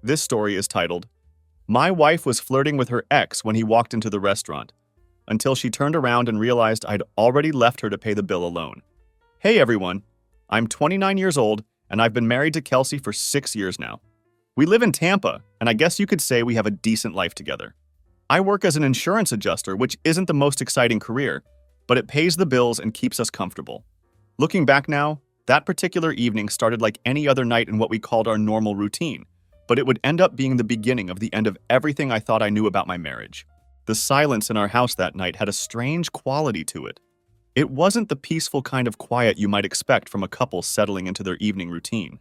This story is titled, My Wife Was Flirting with Her Ex When He Walked Into the Restaurant, until she turned around and realized I'd already left her to pay the bill alone. Hey everyone, I'm 29 years old and I've been married to Kelsey for 6 years now. We live in Tampa, and I guess you could say we have a decent life together. I work as an insurance adjuster, which isn't the most exciting career, but it pays the bills and keeps us comfortable. Looking back now, that particular evening started like any other night in what we called our normal routine, but it would end up being the beginning of the end of everything I thought I knew about my marriage. The silence in our house that night had a strange quality to it. It wasn't the peaceful kind of quiet you might expect from a couple settling into their evening routine.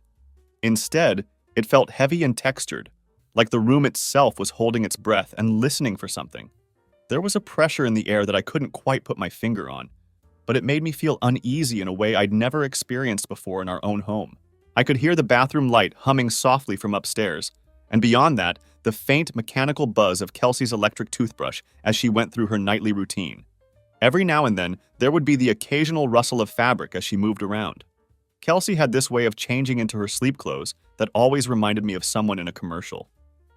Instead, it felt heavy and textured, like the room itself was holding its breath and listening for something. There was a pressure in the air that I couldn't quite put my finger on, but it made me feel uneasy in a way I'd never experienced before in our own home. I could hear the bathroom light humming softly from upstairs, and beyond that, the faint mechanical buzz of Kelsey's electric toothbrush as she went through her nightly routine. Every now and then, there would be the occasional rustle of fabric as she moved around. Kelsey had this way of changing into her sleep clothes that always reminded me of someone in a commercial.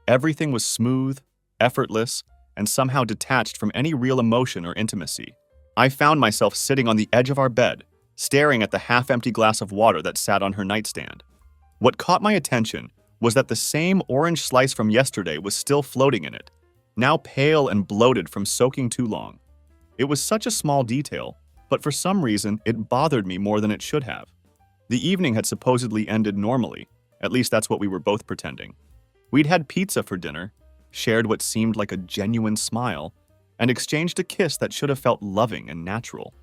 Everything was smooth, effortless, and somehow detached from any real emotion or intimacy. I found myself sitting on the edge of our bed, staring at the half-empty glass of water that sat on her nightstand. What caught my attention was that the same orange slice from yesterday was still floating in it, now pale and bloated from soaking too long. It was such a small detail, but for some reason it bothered me more than it should have. The evening had supposedly ended normally, at least that's what we were both pretending. We'd had pizza for dinner, shared what seemed like a genuine smile, and exchanged a kiss that should have felt loving and natural.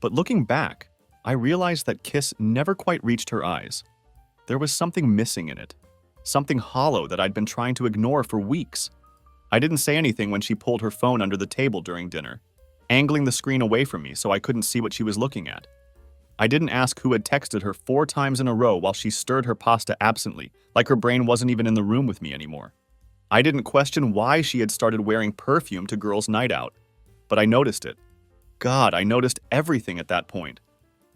But looking back, I realized that kiss never quite reached her eyes. There was something missing in it, something hollow that I'd been trying to ignore for weeks. I didn't say anything when she pulled her phone under the table during dinner, angling the screen away from me so I couldn't see what she was looking at. I didn't ask who had texted her 4 times in a row while she stirred her pasta absently, like her brain wasn't even in the room with me anymore. I didn't question why she had started wearing perfume to girls' night out, but I noticed it. God, I noticed everything at that point.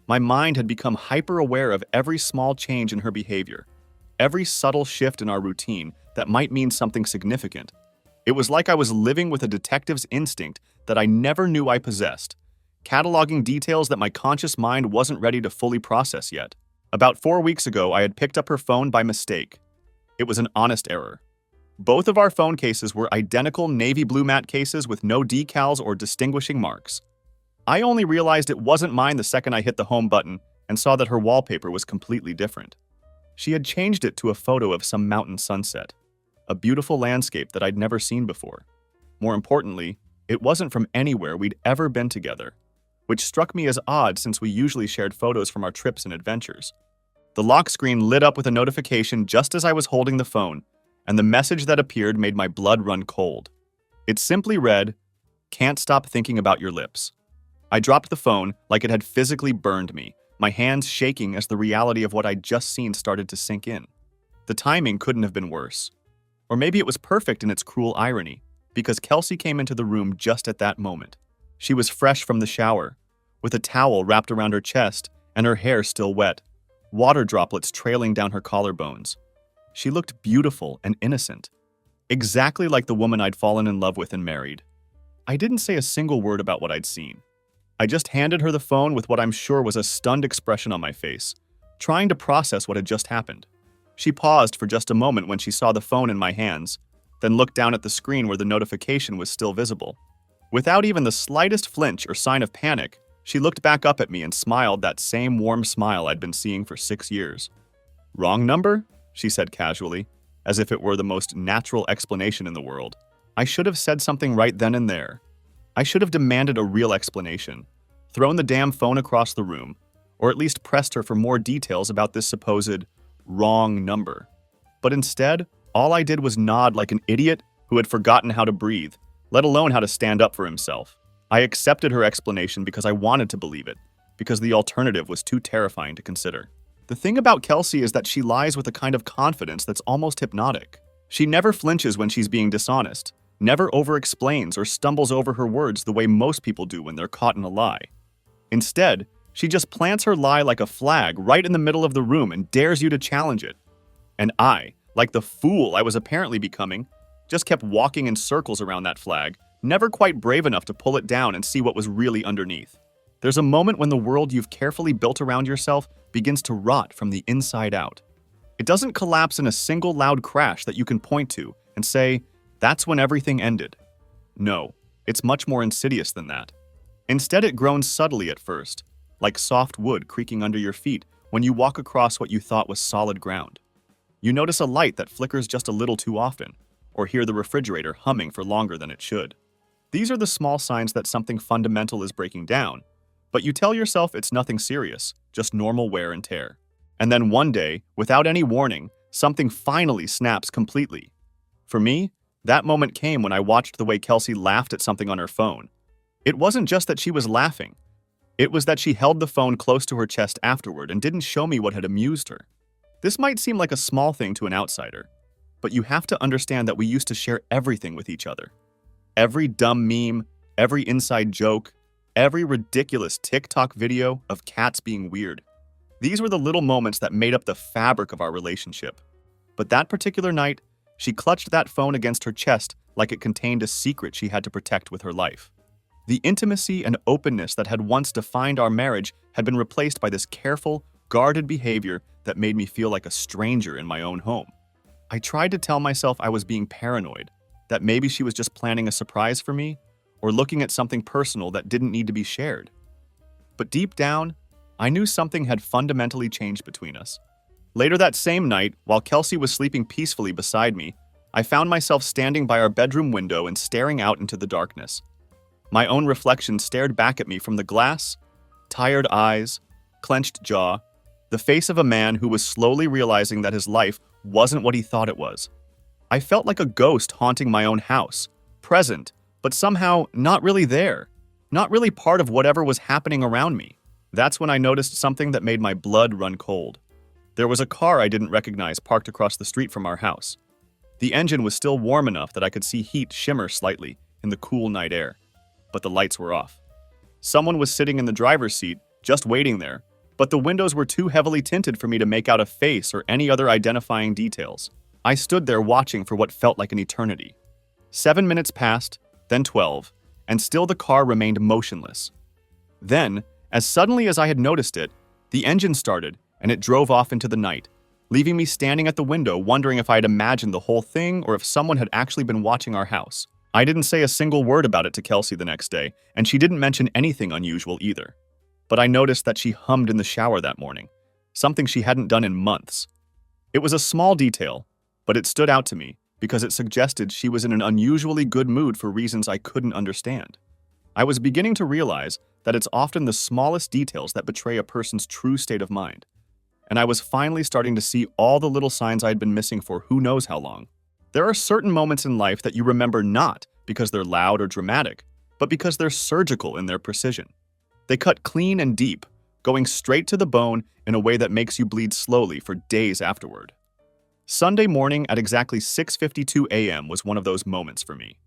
My mind had become hyper-aware of every small change in her behavior, every subtle shift in our routine that might mean something significant. It was like I was living with a detective's instinct that I never knew I possessed, cataloging details that my conscious mind wasn't ready to fully process yet. About 4 weeks ago, I had picked up her phone by mistake. It was an honest error. Both of our phone cases were identical navy blue matte cases with no decals or distinguishing marks. I only realized it wasn't mine the second I hit the home button and saw that her wallpaper was completely different. She had changed it to a photo of some mountain sunset, a beautiful landscape that I'd never seen before. More importantly, it wasn't from anywhere we'd ever been together, which struck me as odd since we usually shared photos from our trips and adventures. The lock screen lit up with a notification just as I was holding the phone, and the message that appeared made my blood run cold. It simply read, "Can't stop thinking about your lips." I dropped the phone like it had physically burned me, my hands shaking as the reality of what I'd just seen started to sink in. The timing couldn't have been worse. Or maybe it was perfect in its cruel irony, because Kelsey came into the room just at that moment. She was fresh from the shower, with a towel wrapped around her chest and her hair still wet, water droplets trailing down her collarbones. She looked beautiful and innocent, exactly like the woman I'd fallen in love with and married. I didn't say a single word about what I'd seen. I just handed her the phone with what I'm sure was a stunned expression on my face, trying to process what had just happened. She paused for just a moment when she saw the phone in my hands, then looked down at the screen where the notification was still visible. Without even the slightest flinch or sign of panic, she looked back up at me and smiled that same warm smile I'd been seeing for 6 years. "Wrong number?" she said casually, as if it were the most natural explanation in the world. I should have said something right then and there. I should have demanded a real explanation, thrown the damn phone across the room, or at least pressed her for more details about this supposed wrong number. But instead, all I did was nod like an idiot who had forgotten how to breathe, let alone how to stand up for himself. I accepted her explanation because I wanted to believe it, because the alternative was too terrifying to consider. The thing about Kelsey is that she lies with a kind of confidence that's almost hypnotic. She never flinches when she's being dishonest, never over-explains or stumbles over her words the way most people do when they're caught in a lie. Instead, she just plants her lie like a flag right in the middle of the room and dares you to challenge it. And I, like the fool I was apparently becoming, just kept walking in circles around that flag, never quite brave enough to pull it down and see what was really underneath. There's a moment when the world you've carefully built around yourself begins to rot from the inside out. It doesn't collapse in a single loud crash that you can point to and say, that's when everything ended. No, it's much more insidious than that. Instead, it groans subtly at first, like soft wood creaking under your feet when you walk across what you thought was solid ground. You notice a light that flickers just a little too often, or hear the refrigerator humming for longer than it should. These are the small signs that something fundamental is breaking down, but you tell yourself it's nothing serious, just normal wear and tear. And then one day, without any warning, something finally snaps completely. For me, that moment came when I watched the way Kelsey laughed at something on her phone. It wasn't just that she was laughing. It was that she held the phone close to her chest afterward and didn't show me what had amused her. This might seem like a small thing to an outsider, but you have to understand that we used to share everything with each other. Every dumb meme, every inside joke, every ridiculous TikTok video of cats being weird. These were the little moments that made up the fabric of our relationship. But that particular night, she clutched that phone against her chest like it contained a secret she had to protect with her life. The intimacy and openness that had once defined our marriage had been replaced by this careful, guarded behavior that made me feel like a stranger in my own home. I tried to tell myself I was being paranoid, that maybe she was just planning a surprise for me, or looking at something personal that didn't need to be shared. But deep down, I knew something had fundamentally changed between us. Later that same night, while Kelsey was sleeping peacefully beside me, I found myself standing by our bedroom window and staring out into the darkness. My own reflection stared back at me from the glass, tired eyes, clenched jaw, the face of a man who was slowly realizing that his life wasn't what he thought it was. I felt like a ghost haunting my own house, present, but somehow not really there, not really part of whatever was happening around me. That's when I noticed something that made my blood run cold. There was a car I didn't recognize parked across the street from our house. The engine was still warm enough that I could see heat shimmer slightly in the cool night air, but the lights were off. Someone was sitting in the driver's seat, just waiting there, but the windows were too heavily tinted for me to make out a face or any other identifying details. I stood there watching for what felt like an eternity. 7 minutes passed, then 12, and still the car remained motionless. Then, as suddenly as I had noticed it, the engine started and it drove off into the night, leaving me standing at the window wondering if I had imagined the whole thing or if someone had actually been watching our house. I didn't say a single word about it to Kelsey the next day, and she didn't mention anything unusual either. But I noticed that she hummed in the shower that morning, something she hadn't done in months. It was a small detail, but it stood out to me because it suggested she was in an unusually good mood for reasons I couldn't understand. I was beginning to realize that it's often the smallest details that betray a person's true state of mind. And I was finally starting to see all the little signs I'd been missing for who knows how long. There are certain moments in life that you remember not because they're loud or dramatic, but because they're surgical in their precision. They cut clean and deep, going straight to the bone in a way that makes you bleed slowly for days afterward. Sunday morning at exactly 6:52 a.m. was one of those moments for me.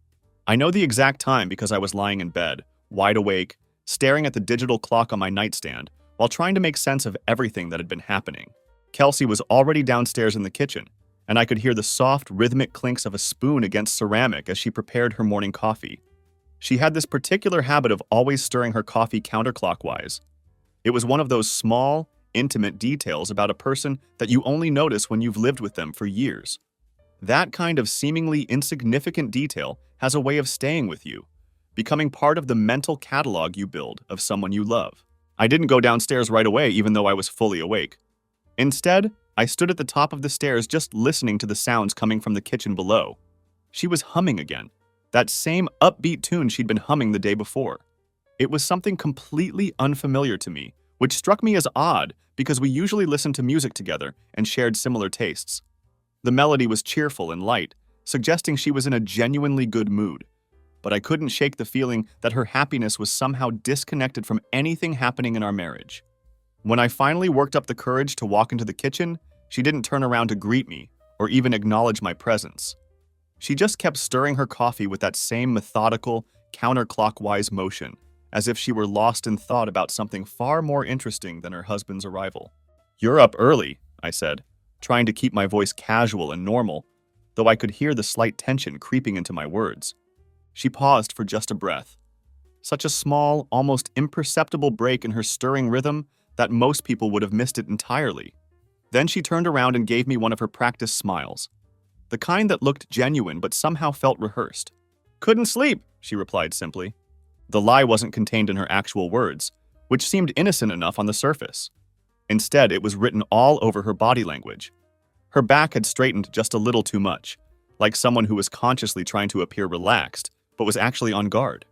I know the exact time because I was lying in bed, wide awake, staring at the digital clock on my nightstand, while trying to make sense of everything that had been happening. Kelsey was already downstairs in the kitchen, and I could hear the soft, rhythmic clinks of a spoon against ceramic as she prepared her morning coffee. She had this particular habit of always stirring her coffee counterclockwise. It was one of those small, intimate details about a person that you only notice when you've lived with them for years. That kind of seemingly insignificant detail has a way of staying with you, becoming part of the mental catalog you build of someone you love. I didn't go downstairs right away even though I was fully awake. Instead, I stood at the top of the stairs just listening to the sounds coming from the kitchen below. She was humming again, that same upbeat tune she'd been humming the day before. It was something completely unfamiliar to me, which struck me as odd because we usually listened to music together and shared similar tastes. The melody was cheerful and light, suggesting she was in a genuinely good mood. But I couldn't shake the feeling that her happiness was somehow disconnected from anything happening in our marriage. When I finally worked up the courage to walk into the kitchen, she didn't turn around to greet me or even acknowledge my presence. She just kept stirring her coffee with that same methodical, counterclockwise motion, as if she were lost in thought about something far more interesting than her husband's arrival. "You're up early," I said. trying to keep my voice casual and normal, though I could hear the slight tension creeping into my words. She paused for just a breath. Such a small, almost imperceptible break in her stirring rhythm that most people would have missed it entirely. Then she turned around and gave me one of her practiced smiles, the kind that looked genuine but somehow felt rehearsed. "Couldn't sleep," she replied simply. The lie wasn't contained in her actual words, which seemed innocent enough on the surface. Instead, it was written all over her body language. Her back had straightened just a little too much, like someone who was consciously trying to appear relaxed, but was actually on guard.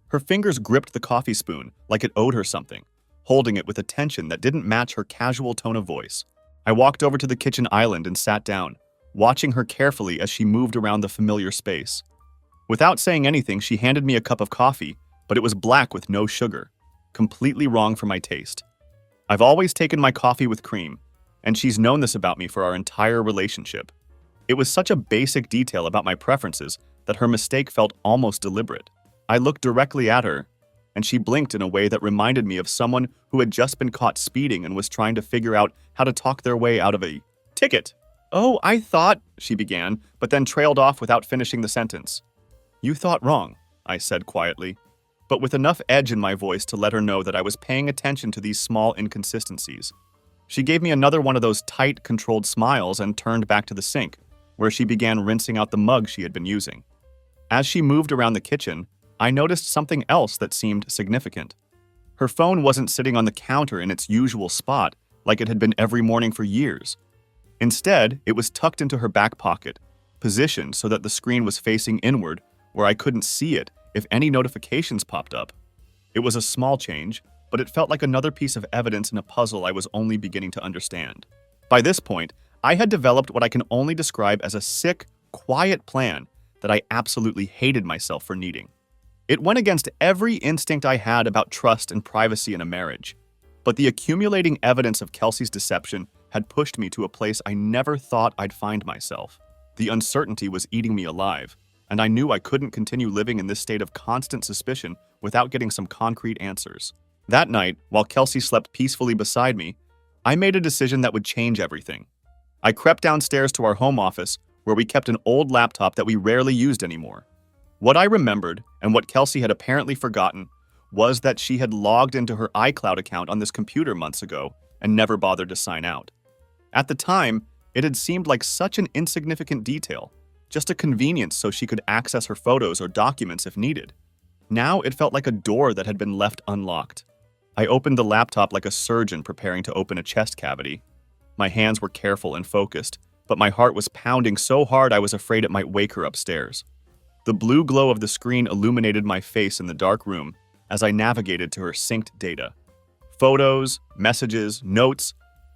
Her fingers gripped the coffee spoon like it owed her something, holding it with a tension that didn't match her casual tone of voice. I walked over to the kitchen island and sat down, watching her carefully as she moved around the familiar space. Without saying anything, she handed me a cup of coffee, but it was black with no sugar, completely wrong for my taste. I've always taken my coffee with cream, and she's known this about me for our entire relationship. It was such a basic detail about my preferences that her mistake felt almost deliberate. I looked directly at her, and she blinked in a way that reminded me of someone who had just been caught speeding and was trying to figure out how to talk their way out of a ticket. "Oh, I thought," she began, but then trailed off without finishing the sentence. "You thought wrong," I said quietly, but with enough edge in my voice to let her know that I was paying attention to these small inconsistencies. She gave me another one of those tight, controlled smiles and turned back to the sink, where she began rinsing out the mug she had been using. As she moved around the kitchen, I noticed something else that seemed significant. Her phone wasn't sitting on the counter in its usual spot like it had been every morning for years. Instead, it was tucked into her back pocket, positioned so that the screen was facing inward where I couldn't see it if any notifications popped up. It was a small change, but it felt like another piece of evidence in a puzzle I was only beginning to understand. By this point, I had developed what I can only describe as a sick, quiet plan that I absolutely hated myself for needing. It went against every instinct I had about trust and privacy in a marriage, but the accumulating evidence of Kelsey's deception had pushed me to a place I never thought I'd find myself. The uncertainty was eating me alive, and I knew I couldn't continue living in this state of constant suspicion without getting some concrete answers. That night, while Kelsey slept peacefully beside me, I made a decision that would change everything. I crept downstairs to our home office, where we kept an old laptop that we rarely used anymore. What I remembered, and what Kelsey had apparently forgotten, was that she had logged into her iCloud account on this computer months ago and never bothered to sign out. At the time, it had seemed like such an insignificant detail, just a convenience so she could access her photos or documents if needed. Now it felt like a door that had been left unlocked. I opened the laptop like a surgeon preparing to open a chest cavity. My hands were careful and focused, but my heart was pounding so hard I was afraid it might wake her upstairs. The blue glow of the screen illuminated my face in the dark room as I navigated to her synced data. Photos, messages, notes,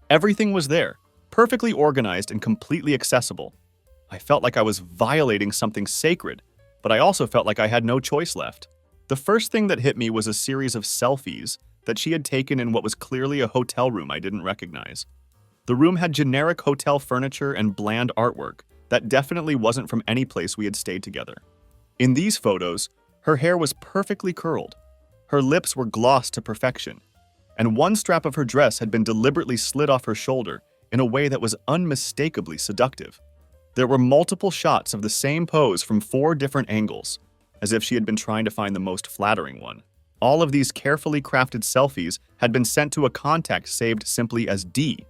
everything was there, perfectly organized and completely accessible. I felt like I was violating something sacred, but I also felt like I had no choice left. The first thing that hit me was a series of selfies that she had taken in what was clearly a hotel room I didn't recognize. The room had generic hotel furniture and bland artwork that definitely wasn't from any place we had stayed together. In these photos, her hair was perfectly curled, her lips were glossed to perfection, and one strap of her dress had been deliberately slid off her shoulder in a way that was unmistakably seductive. There were multiple shots of the same pose from 4 different angles, as if she had been trying to find the most flattering one. All of these carefully crafted selfies had been sent to a contact saved simply as D.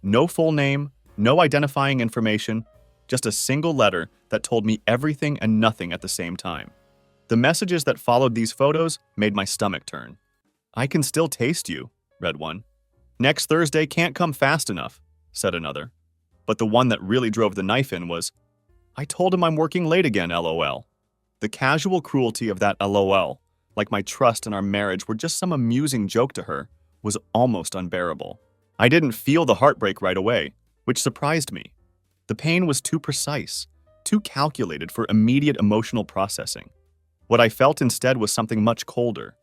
No full name, no identifying information, just a single letter that told me everything and nothing at the same time. The messages that followed these photos made my stomach turn. "I can still taste you," read one. "Next Thursday can't come fast enough," said another. But the one that really drove the knife in was, "I told him I'm working late again, LOL." The casual cruelty of that LOL, like my trust and our marriage were just some amusing joke to her, was almost unbearable. I didn't feel the heartbreak right away, which surprised me. The pain was too precise, too calculated for immediate emotional processing. What I felt instead was something much colder,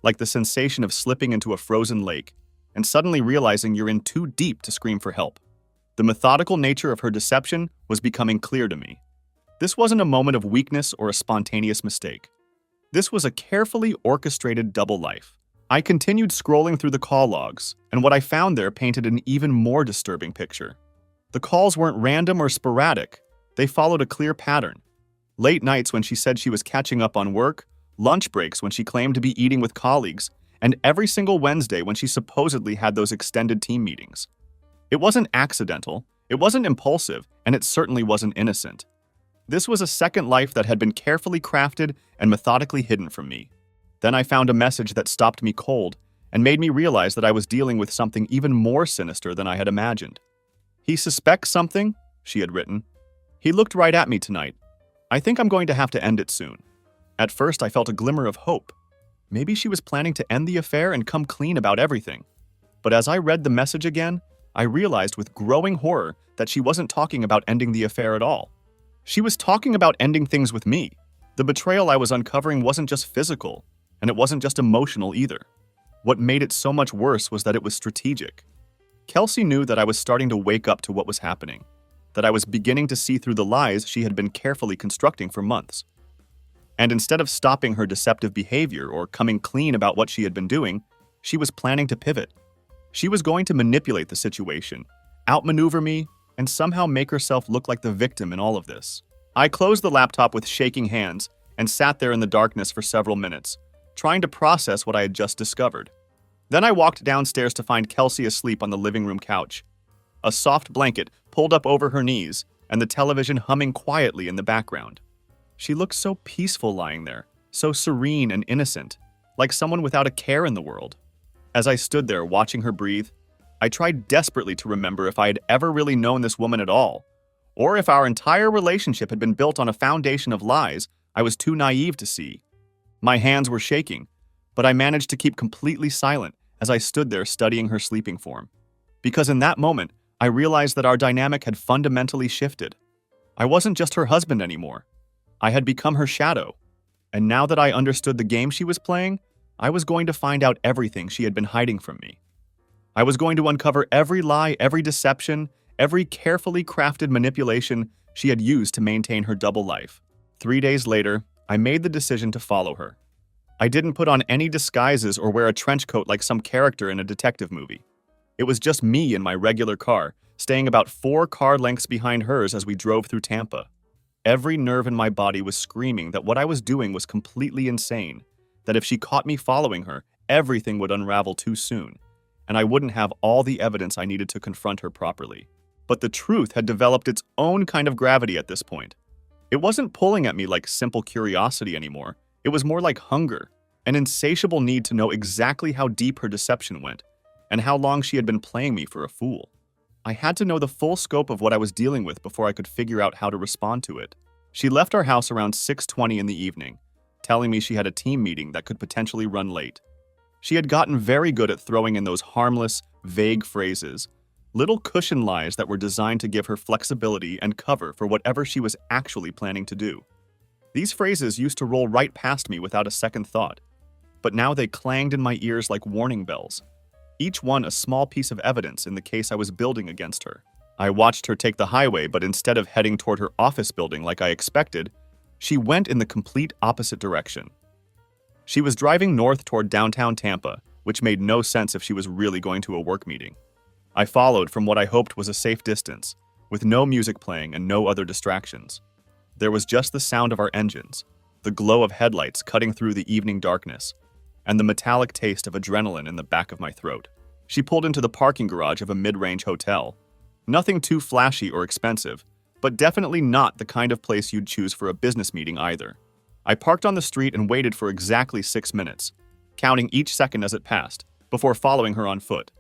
like the sensation of slipping into a frozen lake and suddenly realizing you're in too deep to scream for help. The methodical nature of her deception was becoming clear to me. This wasn't a moment of weakness or a spontaneous mistake. This was a carefully orchestrated double life. I continued scrolling through the call logs, and what I found there painted an even more disturbing picture. The calls weren't random or sporadic. They followed a clear pattern. Late nights when she said she was catching up on work, lunch breaks when she claimed to be eating with colleagues, and every single Wednesday when she supposedly had those extended team meetings. It wasn't accidental, it wasn't impulsive, and it certainly wasn't innocent. This was a second life that had been carefully crafted and methodically hidden from me. Then I found a message that stopped me cold and made me realize that I was dealing with something even more sinister than I had imagined. "He suspects something," she had written. "He looked right at me tonight. I think I'm going to have to end it soon." At first, I felt a glimmer of hope. Maybe she was planning to end the affair and come clean about everything. But as I read the message again, I realized with growing horror that she wasn't talking about ending the affair at all. She was talking about ending things with me. The betrayal I was uncovering wasn't just physical, and it wasn't just emotional either. What made it so much worse was that it was strategic. Kelsey knew that I was starting to wake up to what was happening, that I was beginning to see through the lies she had been carefully constructing for months. And instead of stopping her deceptive behavior or coming clean about what she had been doing, she was planning to pivot. She was going to manipulate the situation, outmaneuver me, and somehow make herself look like the victim in all of this. I closed the laptop with shaking hands and sat there in the darkness for several minutes, trying to process what I had just discovered. Then I walked downstairs to find Kelsey asleep on the living room couch, a soft blanket pulled up over her knees and the television humming quietly in the background. She looked so peaceful lying there, so serene and innocent, like someone without a care in the world. As I stood there watching her breathe, I tried desperately to remember if I had ever really known this woman at all, or if our entire relationship had been built on a foundation of lies I was too naive to see. My hands were shaking, but I managed to keep completely silent as I stood there studying her sleeping form. Because in that moment, I realized that our dynamic had fundamentally shifted. I wasn't just her husband anymore. I had become her shadow. And now that I understood the game she was playing, I was going to find out everything she had been hiding from me. I was going to uncover every lie, every deception, every carefully crafted manipulation she had used to maintain her double life. 3 days later, I made the decision to follow her. I didn't put on any disguises or wear a trench coat like some character in a detective movie. It was just me in my regular car, staying about 4 car lengths behind hers as we drove through Tampa. Every nerve in my body was screaming that what I was doing was completely insane, that if she caught me following her, everything would unravel too soon, and I wouldn't have all the evidence I needed to confront her properly. But the truth had developed its own kind of gravity at this point. It wasn't pulling at me like simple curiosity anymore. It was more like hunger, an insatiable need to know exactly how deep her deception went, and how long she had been playing me for a fool. I had to know the full scope of what I was dealing with before I could figure out how to respond to it. She left our house around 6:20 in the evening, telling me she had a team meeting that could potentially run late. She had gotten very good at throwing in those harmless, vague phrases, little cushion lies that were designed to give her flexibility and cover for whatever she was actually planning to do. These phrases used to roll right past me without a second thought, but now they clanged in my ears like warning bells, each one a small piece of evidence in the case I was building against her. I watched her take the highway, but instead of heading toward her office building like I expected, she went in the complete opposite direction. She was driving north toward downtown Tampa, which made no sense if she was really going to a work meeting. I followed from what I hoped was a safe distance, with no music playing and no other distractions. There was just the sound of our engines, the glow of headlights cutting through the evening darkness, and the metallic taste of adrenaline in the back of my throat. She pulled into the parking garage of a mid-range hotel. Nothing too flashy or expensive, but definitely not the kind of place you'd choose for a business meeting either. I parked on the street and waited for exactly 6 minutes, counting each second as it passed, before following her on foot.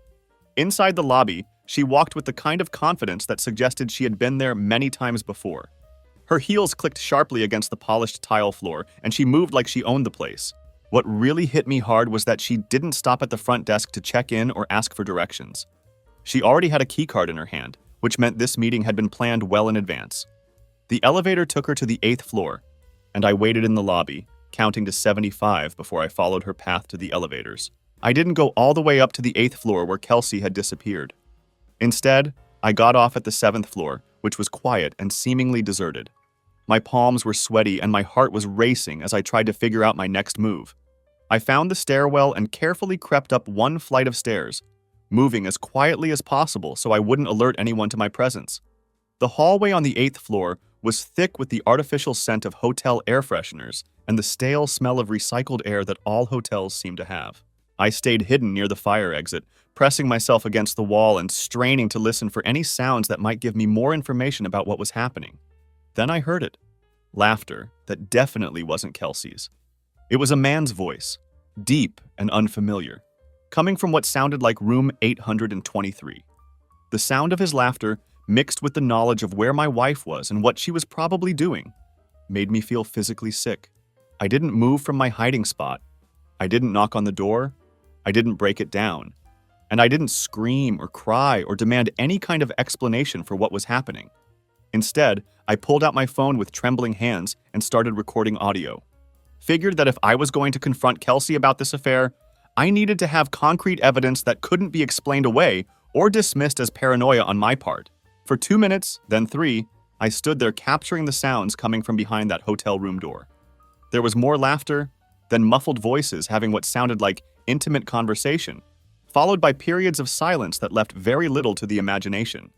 Inside the lobby, she walked with the kind of confidence that suggested she had been there many times before. Her heels clicked sharply against the polished tile floor, and she moved like she owned the place. What really hit me hard was that she didn't stop at the front desk to check in or ask for directions. She already had a keycard in her hand, which meant this meeting had been planned well in advance. The elevator took her to the 8th floor, and I waited in the lobby, counting to 75 before I followed her path to the elevators. I didn't go all the way up to the 8th floor where Kelsey had disappeared. Instead, I got off at the 7th floor, which was quiet and seemingly deserted. My palms were sweaty and my heart was racing as I tried to figure out my next move. I found the stairwell and carefully crept up 1 flight of stairs, moving as quietly as possible so I wouldn't alert anyone to my presence. The hallway on the 8th floor was thick with the artificial scent of hotel air fresheners and the stale smell of recycled air that all hotels seem to have. I stayed hidden near the fire exit, pressing myself against the wall and straining to listen for any sounds that might give me more information about what was happening. Then I heard it. Laughter that definitely wasn't Kelsey's. It was a man's voice, deep and unfamiliar, coming from what sounded like room 823. The sound of his laughter, mixed with the knowledge of where my wife was and what she was probably doing, made me feel physically sick. I didn't move from my hiding spot. I didn't knock on the door. I didn't break it down. And I didn't scream or cry or demand any kind of explanation for what was happening. Instead, I pulled out my phone with trembling hands and started recording audio. Figured that if I was going to confront Kelsey about this affair, I needed to have concrete evidence that couldn't be explained away or dismissed as paranoia on my part. For 2 minutes, then 3, I stood there capturing the sounds coming from behind that hotel room door. There was more laughter, then muffled voices having what sounded like intimate conversation, followed by periods of silence that left very little to the imagination.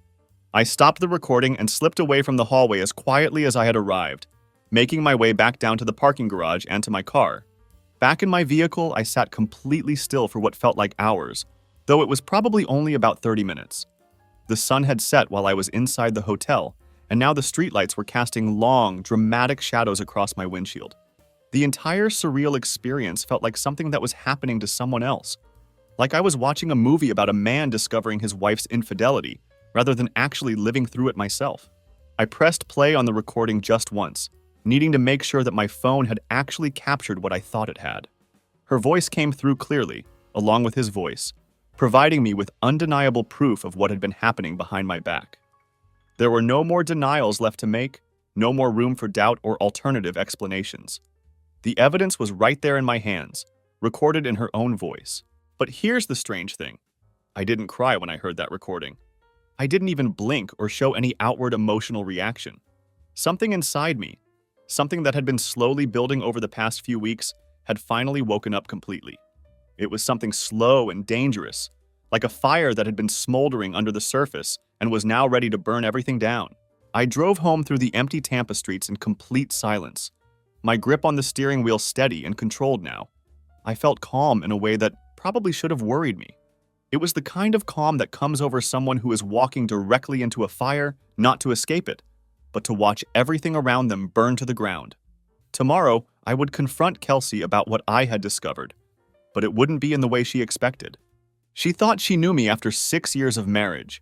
I stopped the recording and slipped away from the hallway as quietly as I had arrived, making my way back down to the parking garage and to my car. Back in my vehicle, I sat completely still for what felt like hours, though it was probably only about 30 minutes. The sun had set while I was inside the hotel, and now the streetlights were casting long, dramatic shadows across my windshield. The entire surreal experience felt like something that was happening to someone else, like I was watching a movie about a man discovering his wife's infidelity, rather than actually living through it myself. I pressed play on the recording just once, needing to make sure that my phone had actually captured what I thought it had. Her voice came through clearly, along with his voice, providing me with undeniable proof of what had been happening behind my back. There were no more denials left to make, no more room for doubt or alternative explanations. The evidence was right there in my hands, recorded in her own voice. But here's the strange thing. I didn't cry when I heard that recording. I didn't even blink or show any outward emotional reaction. Something inside me, something that had been slowly building over the past few weeks, had finally woken up completely. It was something slow and dangerous, like a fire that had been smoldering under the surface and was now ready to burn everything down. I drove home through the empty Tampa streets in complete silence, my grip on the steering wheel steady and controlled now. I felt calm in a way that probably should have worried me. It was the kind of calm that comes over someone who is walking directly into a fire, not to escape it, but to watch everything around them burn to the ground. Tomorrow, I would confront Kelsey about what I had discovered, but it wouldn't be in the way she expected. She thought she knew me after 6 years of marriage.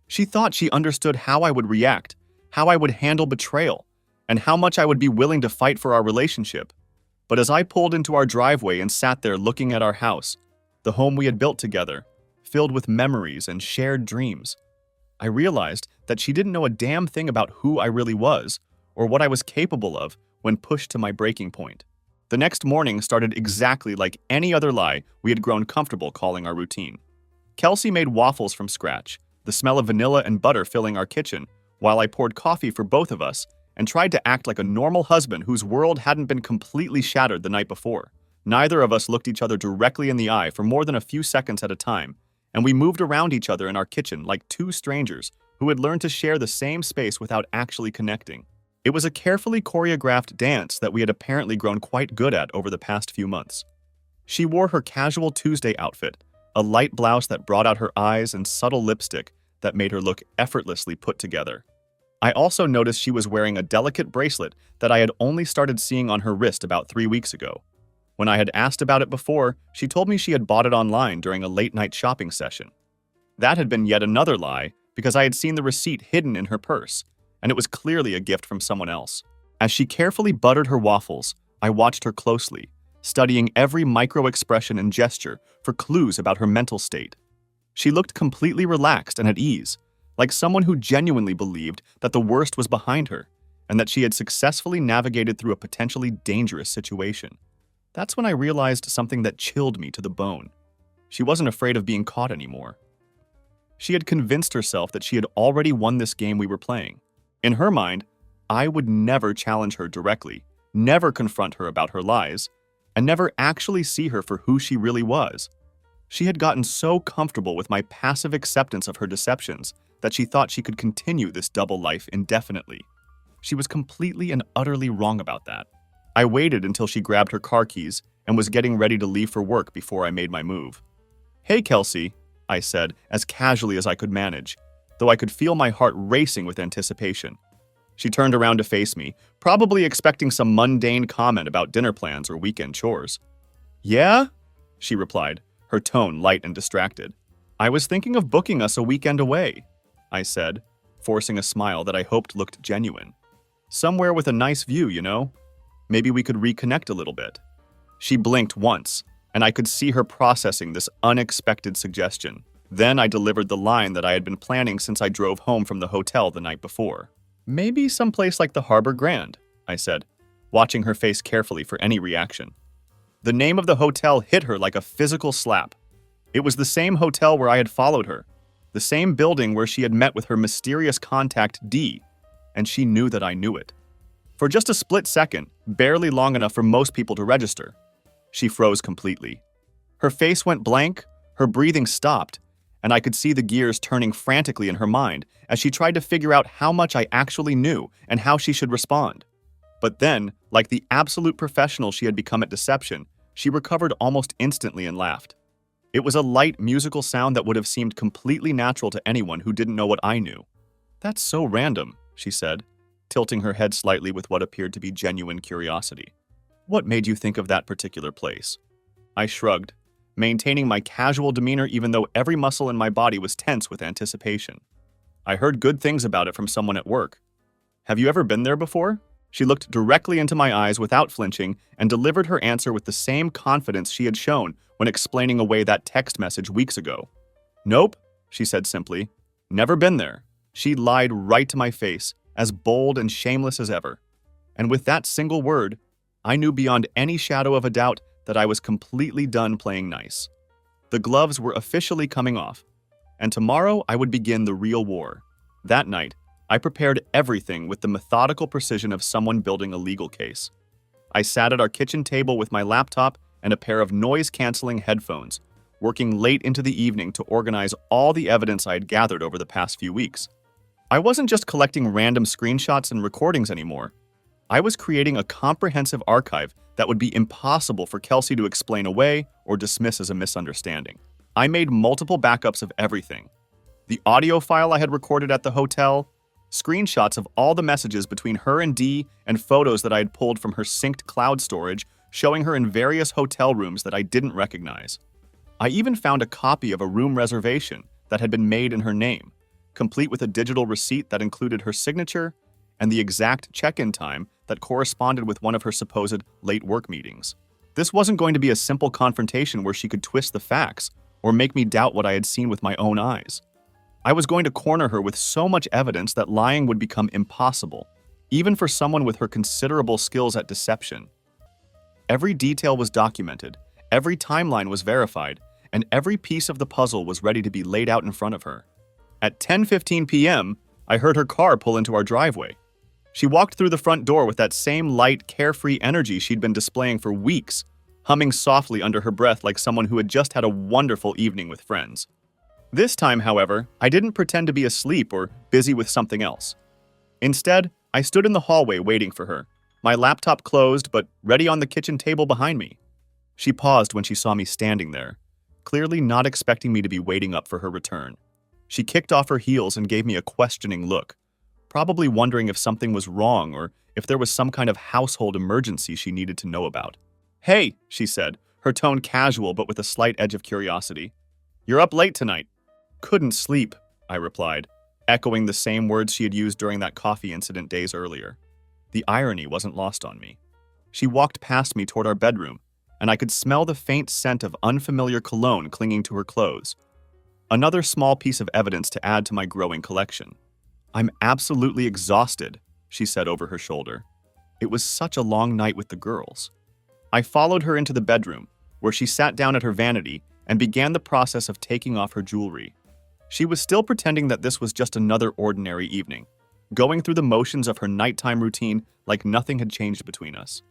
She thought she understood how I would react, how I would handle betrayal, and how much I would be willing to fight for our relationship. But as I pulled into our driveway and sat there looking at our house, the home we had built together, filled with memories and shared dreams, I realized that she didn't know a damn thing about who I really was or what I was capable of when pushed to my breaking point. The next morning started exactly like any other lie we had grown comfortable calling our routine. Kelsey made waffles from scratch, the smell of vanilla and butter filling our kitchen, while I poured coffee for both of us and tried to act like a normal husband whose world hadn't been completely shattered the night before. Neither of us looked each other directly in the eye for more than a few seconds at a time, and we moved around each other in our kitchen like two strangers who had learned to share the same space without actually connecting. It was a carefully choreographed dance that we had apparently grown quite good at over the past few months. She wore her casual Tuesday outfit, a light blouse that brought out her eyes and subtle lipstick that made her look effortlessly put together. I also noticed she was wearing a delicate bracelet that I had only started seeing on her wrist about 3 weeks ago. When I had asked about it before, she told me she had bought it online during a late-night shopping session. That had been yet another lie because I had seen the receipt hidden in her purse, and it was clearly a gift from someone else. As she carefully buttered her waffles, I watched her closely, studying every micro-expression and gesture for clues about her mental state. She looked completely relaxed and at ease, like someone who genuinely believed that the worst was behind her and that she had successfully navigated through a potentially dangerous situation. That's when I realized something that chilled me to the bone. She wasn't afraid of being caught anymore. She had convinced herself that she had already won this game we were playing. In her mind, I would never challenge her directly, never confront her about her lies, and never actually see her for who she really was. She had gotten so comfortable with my passive acceptance of her deceptions that she thought she could continue this double life indefinitely. She was completely and utterly wrong about that. I waited until she grabbed her car keys and was getting ready to leave for work before I made my move. "Hey, Kelsey," I said as casually as I could manage, though I could feel my heart racing with anticipation. She turned around to face me, probably expecting some mundane comment about dinner plans or weekend chores. "Yeah?" she replied, her tone light and distracted. "I was thinking of booking us a weekend away," I said, forcing a smile that I hoped looked genuine. "Somewhere with a nice view, you know? Maybe we could reconnect a little bit." She blinked once, and I could see her processing this unexpected suggestion. Then I delivered the line that I had been planning since I drove home from the hotel the night before. "Maybe someplace like the Harbor Grand," I said, watching her face carefully for any reaction. The name of the hotel hit her like a physical slap. It was the same hotel where I had followed her, the same building where she had met with her mysterious contact D, and she knew that I knew it. For just a split second, barely long enough for most people to register, she froze completely. Her face went blank, her breathing stopped, and I could see the gears turning frantically in her mind as she tried to figure out how much I actually knew and how she should respond. But then, like the absolute professional she had become at deception, she recovered almost instantly and laughed. It was a light musical sound that would have seemed completely natural to anyone who didn't know what I knew. "That's so random," she said, tilting her head slightly with what appeared to be genuine curiosity. "What made you think of that particular place?" I shrugged, maintaining my casual demeanor even though every muscle in my body was tense with anticipation. "I heard good things about it from someone at work." "Have you ever been there before?" She looked directly into my eyes without flinching and delivered her answer with the same confidence she had shown when explaining away that text message weeks ago. "Nope," she said simply. "Never been there." She lied right to my face, as bold and shameless as ever. And with that single word, I knew beyond any shadow of a doubt that I was completely done playing nice. The gloves were officially coming off, and tomorrow I would begin the real war. That night, I prepared everything with the methodical precision of someone building a legal case. I sat at our kitchen table with my laptop and a pair of noise-canceling headphones, working late into the evening to organize all the evidence I had gathered over the past few weeks. I wasn't just collecting random screenshots and recordings anymore. I was creating a comprehensive archive that would be impossible for Kelsey to explain away or dismiss as a misunderstanding. I made multiple backups of everything. The audio file I had recorded at the hotel, screenshots of all the messages between her and D, and photos that I had pulled from her synced cloud storage showing her in various hotel rooms that I didn't recognize. I even found a copy of a room reservation that had been made in her name, complete with a digital receipt that included her signature and the exact check-in time that corresponded with one of her supposed late work meetings. This wasn't going to be a simple confrontation where she could twist the facts or make me doubt what I had seen with my own eyes. I was going to corner her with so much evidence that lying would become impossible, even for someone with her considerable skills at deception. Every detail was documented, every timeline was verified, and every piece of the puzzle was ready to be laid out in front of her. At 10:15 p.m., I heard her car pull into our driveway. She walked through the front door with that same light, carefree energy she'd been displaying for weeks, humming softly under her breath like someone who had just had a wonderful evening with friends. This time, however, I didn't pretend to be asleep or busy with something else. Instead, I stood in the hallway waiting for her, my laptop closed but ready on the kitchen table behind me. She paused when she saw me standing there, clearly not expecting me to be waiting up for her return. She kicked off her heels and gave me a questioning look, probably wondering if something was wrong or if there was some kind of household emergency she needed to know about. "Hey," she said, her tone casual but with a slight edge of curiosity. "You're up late tonight." "Couldn't sleep," I replied, echoing the same words she had used during that coffee incident days earlier. The irony wasn't lost on me. She walked past me toward our bedroom, and I could smell the faint scent of unfamiliar cologne clinging to her clothes. Another small piece of evidence to add to my growing collection. "I'm absolutely exhausted," she said over her shoulder. It was such a long night with the girls. I followed her into the bedroom, where she sat down at her vanity and began the process of taking off her jewelry. She was still pretending that this was just another ordinary evening, going through the motions of her nighttime routine like nothing had changed between us.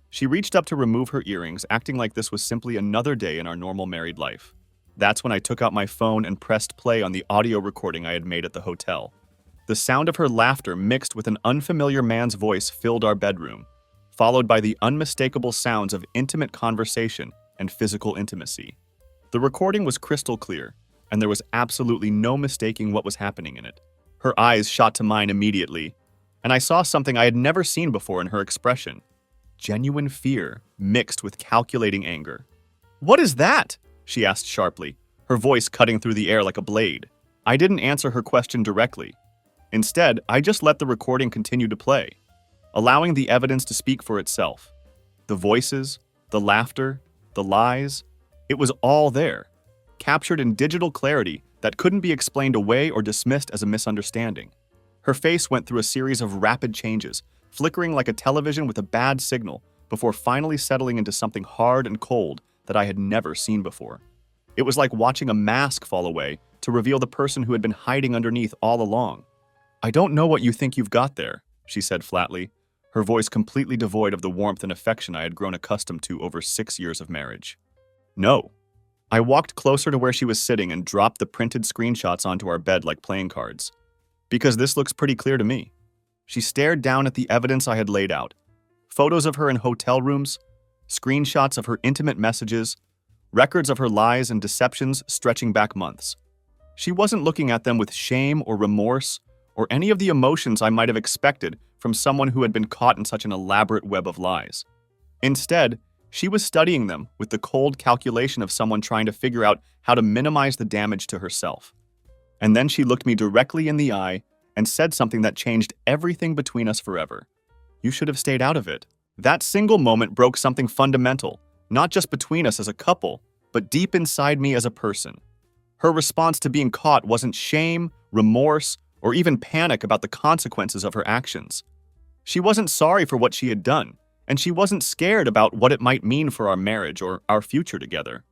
She reached up to remove her earrings, acting like this was simply another day in our normal married life. That's when I took out my phone and pressed play on the audio recording I had made at the hotel. The sound of her laughter mixed with an unfamiliar man's voice filled our bedroom, followed by the unmistakable sounds of intimate conversation and physical intimacy. The recording was crystal clear, and there was absolutely no mistaking what was happening in it. Her eyes shot to mine immediately, and I saw something I had never seen before in her expression. Genuine fear mixed with calculating anger. "What is that?" she asked sharply, her voice cutting through the air like a blade. I didn't answer her question directly. Instead, I just let the recording continue to play, allowing the evidence to speak for itself. The voices, the laughter, the lies, it was all there, captured in digital clarity that couldn't be explained away or dismissed as a misunderstanding. Her face went through a series of rapid changes, flickering like a television with a bad signal, before finally settling into something hard and cold that I had never seen before. It was like watching a mask fall away to reveal the person who had been hiding underneath all along. "I don't know what you think you've got there," she said flatly, her voice completely devoid of the warmth and affection I had grown accustomed to over 6 years of marriage. "No." I walked closer to where she was sitting and dropped the printed screenshots onto our bed like playing cards. "Because this looks pretty clear to me." She stared down at the evidence I had laid out. Photos of her in hotel rooms, screenshots of her intimate messages, records of her lies and deceptions stretching back months. She wasn't looking at them with shame or remorse or any of the emotions I might have expected from someone who had been caught in such an elaborate web of lies. Instead, she was studying them with the cold calculation of someone trying to figure out how to minimize the damage to herself. And then she looked me directly in the eye and said something that changed everything between us forever. "You should have stayed out of it." That single moment broke something fundamental, not just between us as a couple, but deep inside me as a person. Her response to being caught wasn't shame, remorse, or even panic about the consequences of her actions. She wasn't sorry for what she had done, and she wasn't scared about what it might mean for our marriage or our future together.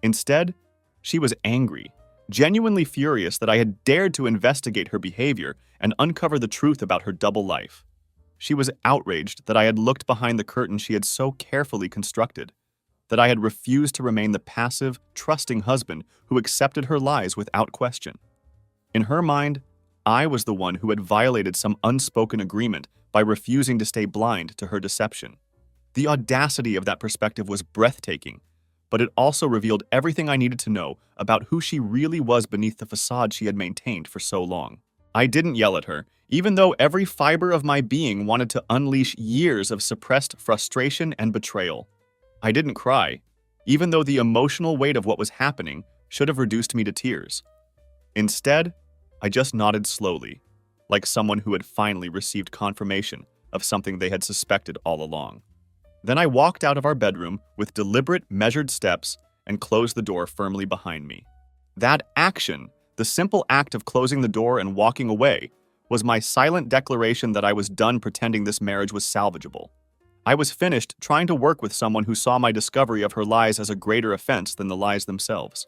Instead, she was angry, genuinely furious that I had dared to investigate her behavior and uncover the truth about her double life. She was outraged that I had looked behind the curtain she had so carefully constructed, that I had refused to remain the passive, trusting husband who accepted her lies without question. In her mind, I was the one who had violated some unspoken agreement by refusing to stay blind to her deception. The audacity of that perspective was breathtaking, but it also revealed everything I needed to know about who she really was beneath the facade she had maintained for so long. I didn't yell at her, even though every fiber of my being wanted to unleash years of suppressed frustration and betrayal. I didn't cry, even though the emotional weight of what was happening should have reduced me to tears. Instead, I just nodded slowly, like someone who had finally received confirmation of something they had suspected all along. Then I walked out of our bedroom with deliberate, measured steps and closed the door firmly behind me. That action, the simple act of closing the door and walking away, was my silent declaration that I was done pretending this marriage was salvageable. I was finished trying to work with someone who saw my discovery of her lies as a greater offense than the lies themselves.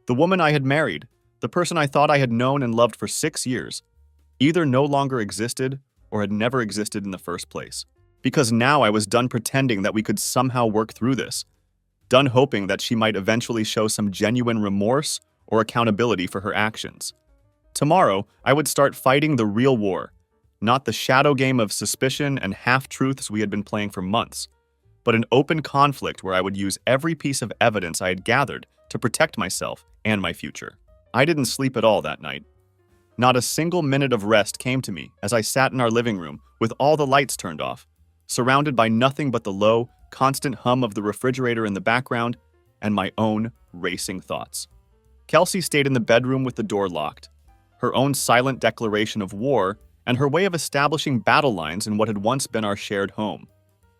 The woman I had married, the person I thought I had known and loved for 6 years, either no longer existed or had never existed in the first place. Because now I was done pretending that we could somehow work through this, done hoping that she might eventually show some genuine remorse or accountability for her actions. Tomorrow, I would start fighting the real war, not the shadow game of suspicion and half-truths we had been playing for months, but an open conflict where I would use every piece of evidence I had gathered to protect myself and my future. I didn't sleep at all that night. Not a single minute of rest came to me as I sat in our living room with all the lights turned off, surrounded by nothing but the low, constant hum of the refrigerator in the background and my own racing thoughts. Kelsey stayed in the bedroom with the door locked, her own silent declaration of war and her way of establishing battle lines in what had once been our shared home.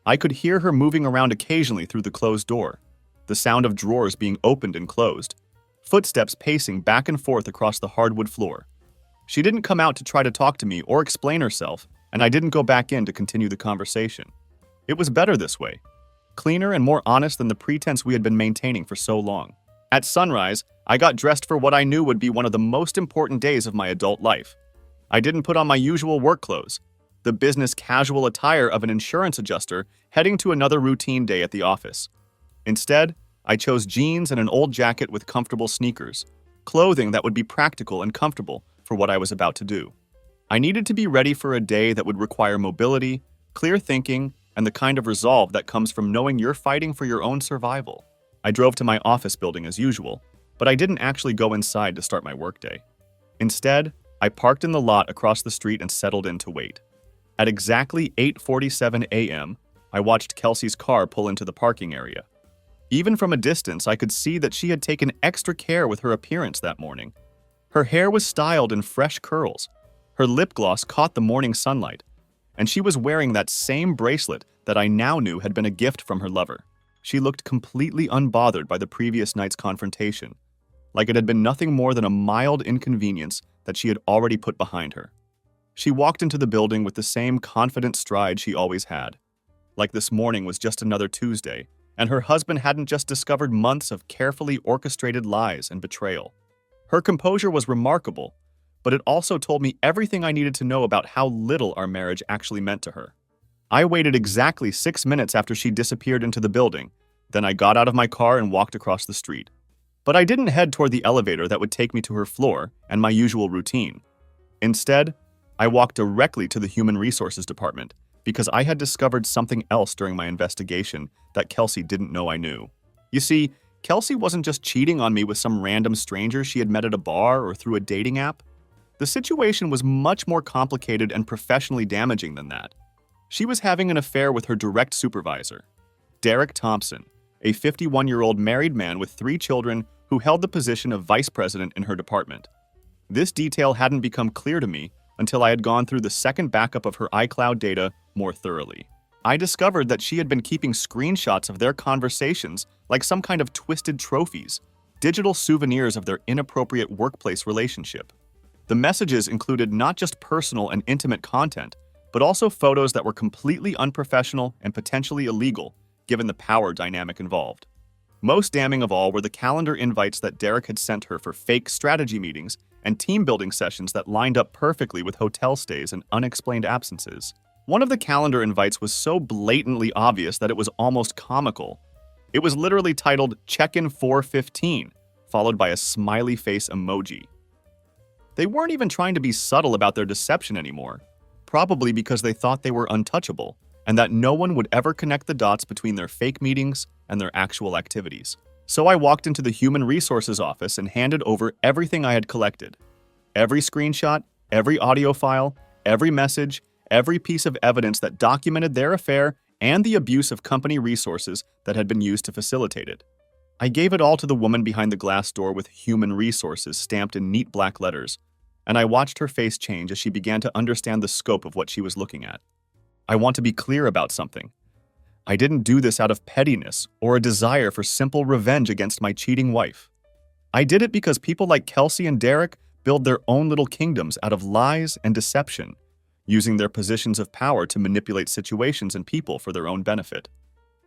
I could hear her moving around occasionally through the closed door, the sound of drawers being opened and closed, footsteps pacing back and forth across the hardwood floor. She didn't come out to try to talk to me or explain herself, and I didn't go back in to continue the conversation. It was better this way, cleaner and more honest than the pretense we had been maintaining for so long. At sunrise, I got dressed for what I knew would be one of the most important days of my adult life. I didn't put on my usual work clothes, the business casual attire of an insurance adjuster heading to another routine day at the office. Instead, I chose jeans and an old jacket with comfortable sneakers, clothing that would be practical and comfortable for what I was about to do. I needed to be ready for a day that would require mobility, clear thinking, and the kind of resolve that comes from knowing you're fighting for your own survival. I drove to my office building as usual, but I didn't actually go inside to start my workday. Instead, I parked in the lot across the street and settled in to wait. At exactly 8:47 a.m., I watched Kelsey's car pull into the parking area. Even from a distance, I could see that she had taken extra care with her appearance that morning. Her hair was styled in fresh curls, her lip gloss caught the morning sunlight, and she was wearing that same bracelet that I now knew had been a gift from her lover. She looked completely unbothered by the previous night's confrontation, like it had been nothing more than a mild inconvenience that she had already put behind her. She walked into the building with the same confident stride she always had, like this morning was just another Tuesday, and her husband hadn't just discovered months of carefully orchestrated lies and betrayal. Her composure was remarkable, but it also told me everything I needed to know about how little our marriage actually meant to her. I waited exactly 6 minutes after she disappeared into the building, then I got out of my car and walked across the street. But I didn't head toward the elevator that would take me to her floor and my usual routine. Instead, I walked directly to the Human Resources Department because I had discovered something else during my investigation that Kelsey didn't know I knew. You see, Kelsey wasn't just cheating on me with some random stranger she had met at a bar or through a dating app. The situation was much more complicated and professionally damaging than that. She was having an affair with her direct supervisor, Derek Thompson, a 51-year-old married man with 3 children who held the position of vice president in her department. This detail hadn't become clear to me until I had gone through the second backup of her iCloud data more thoroughly. I discovered that she had been keeping screenshots of their conversations like some kind of twisted trophies, digital souvenirs of their inappropriate workplace relationship. The messages included not just personal and intimate content, but also photos that were completely unprofessional and potentially illegal, given the power dynamic involved. Most damning of all were the calendar invites that Derek had sent her for fake strategy meetings and team-building sessions that lined up perfectly with hotel stays and unexplained absences. One of the calendar invites was so blatantly obvious that it was almost comical. It was literally titled Check-in 4:15, followed by a smiley face emoji. They weren't even trying to be subtle about their deception anymore, probably because they thought they were untouchable and that no one would ever connect the dots between their fake meetings and their actual activities. So I walked into the Human Resources office and handed over everything I had collected. Every screenshot, every audio file, every message, every piece of evidence that documented their affair and the abuse of company resources that had been used to facilitate it. I gave it all to the woman behind the glass door with Human Resources stamped in neat black letters, and I watched her face change as she began to understand the scope of what she was looking at. I want to be clear about something. I didn't do this out of pettiness or a desire for simple revenge against my cheating wife. I did it because people like Kelsey and Derek build their own little kingdoms out of lies and deception, using their positions of power to manipulate situations and people for their own benefit.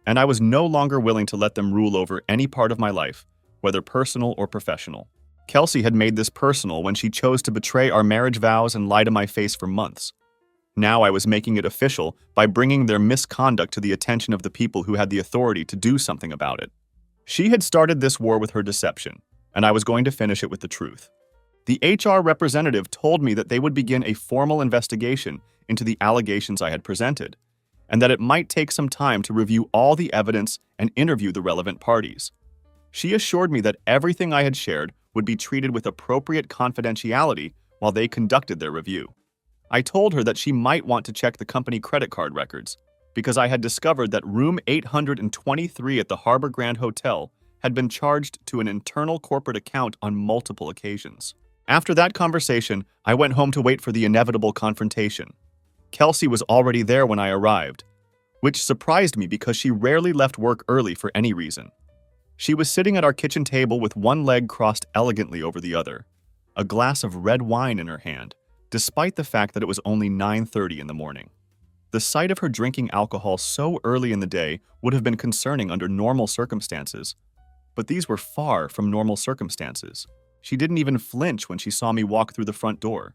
And I was no longer willing to let them rule over any part of my life, whether personal or professional. Kelsey had made this personal when she chose to betray our marriage vows and lie to my face for months. Now I was making it official by bringing their misconduct to the attention of the people who had the authority to do something about it. She had started this war with her deception, and I was going to finish it with the truth. The HR representative told me that they would begin a formal investigation into the allegations I had presented, and that it might take some time to review all the evidence and interview the relevant parties. She assured me that everything I had shared would be treated with appropriate confidentiality while they conducted their review. I told her that she might want to check the company credit card records, because I had discovered that room 823 at the Harbor Grand Hotel had been charged to an internal corporate account on multiple occasions. After that conversation, I went home to wait for the inevitable confrontation. Kelsey was already there when I arrived, which surprised me because she rarely left work early for any reason. She was sitting at our kitchen table with one leg crossed elegantly over the other, a glass of red wine in her hand, despite the fact that it was only 9:30 in the morning. The sight of her drinking alcohol so early in the day would have been concerning under normal circumstances, but these were far from normal circumstances. She didn't even flinch when she saw me walk through the front door.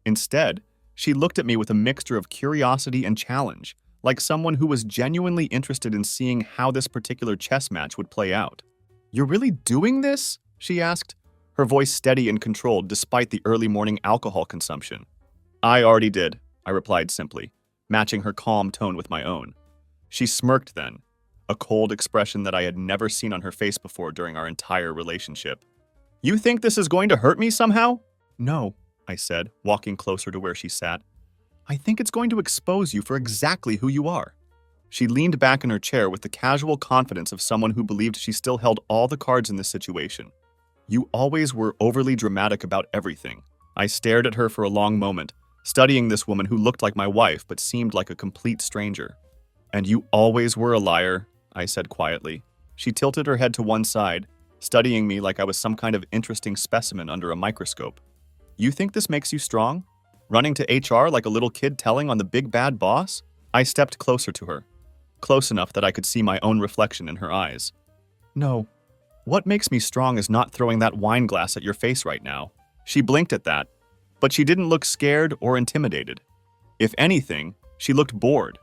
Instead, she looked at me with a mixture of curiosity and challenge, like someone who was genuinely interested in seeing how this particular chess match would play out. "You're really doing this?" she asked, her voice steady and controlled despite the early morning alcohol consumption. "I already did," I replied simply, matching her calm tone with my own. She smirked then, a cold expression that I had never seen on her face before during our entire relationship. "You think this is going to hurt me somehow?" "No," I said, walking closer to where she sat. "I think it's going to expose you for exactly who you are." She leaned back in her chair with the casual confidence of someone who believed she still held all the cards in this situation. "You always were overly dramatic about everything." I stared at her for a long moment, studying this woman who looked like my wife but seemed like a complete stranger. "And you always were a liar," I said quietly. She tilted her head to one side, studying me like I was some kind of interesting specimen under a microscope. "You think this makes you strong? Running to HR like a little kid telling on the big bad boss?" I stepped closer to her, close enough that I could see my own reflection in her eyes. "No. What makes me strong is not throwing that wine glass at your face right now." She blinked at that, but she didn't look scared or intimidated. If anything, she looked bored,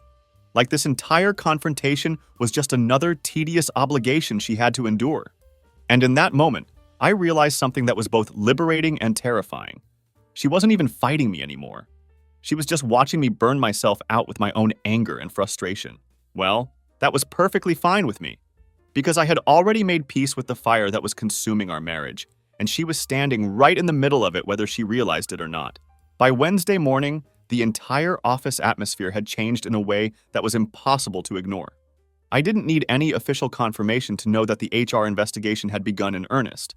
like this entire confrontation was just another tedious obligation she had to endure. And in that moment, I realized something that was both liberating and terrifying. She wasn't even fighting me anymore. She was just watching me burn myself out with my own anger and frustration. Well, that was perfectly fine with me, because I had already made peace with the fire that was consuming our marriage, and she was standing right in the middle of it whether she realized it or not. By Wednesday morning, the entire office atmosphere had changed in a way that was impossible to ignore. I didn't need any official confirmation to know that the HR investigation had begun in earnest.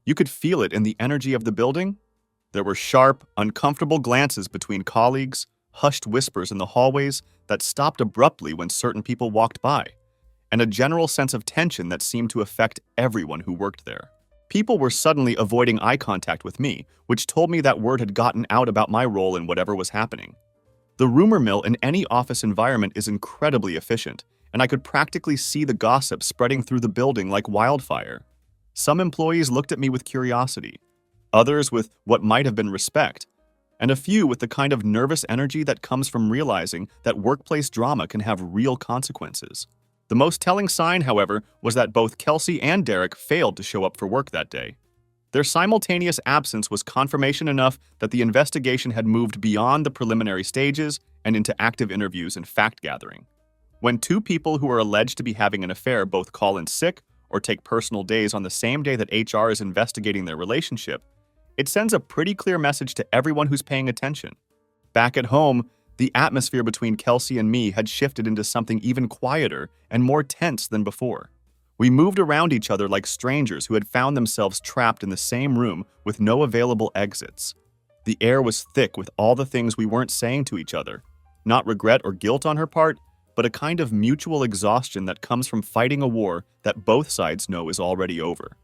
You could feel it in the energy of the building. There were sharp, uncomfortable glances between colleagues, hushed whispers in the hallways that stopped abruptly when certain people walked by, and a general sense of tension that seemed to affect everyone who worked there. People were suddenly avoiding eye contact with me, which told me that word had gotten out about my role in whatever was happening. The rumor mill in any office environment is incredibly efficient, and I could practically see the gossip spreading through the building like wildfire. Some employees looked at me with curiosity, others with what might have been respect, and a few with the kind of nervous energy that comes from realizing that workplace drama can have real consequences. The most telling sign, however, was that both Kelsey and Derek failed to show up for work that day. Their simultaneous absence was confirmation enough that the investigation had moved beyond the preliminary stages and into active interviews and fact-gathering. When two people who are alleged to be having an affair both call in sick or take personal days on the same day that HR is investigating their relationship, it sends a pretty clear message to everyone who's paying attention. Back at home, the atmosphere between Kelsey and me had shifted into something even quieter and more tense than before. We moved around each other like strangers who had found themselves trapped in the same room with no available exits. The air was thick with all the things we weren't saying to each other. Not regret or guilt on her part, but a kind of mutual exhaustion that comes from fighting a war that both sides know is already over.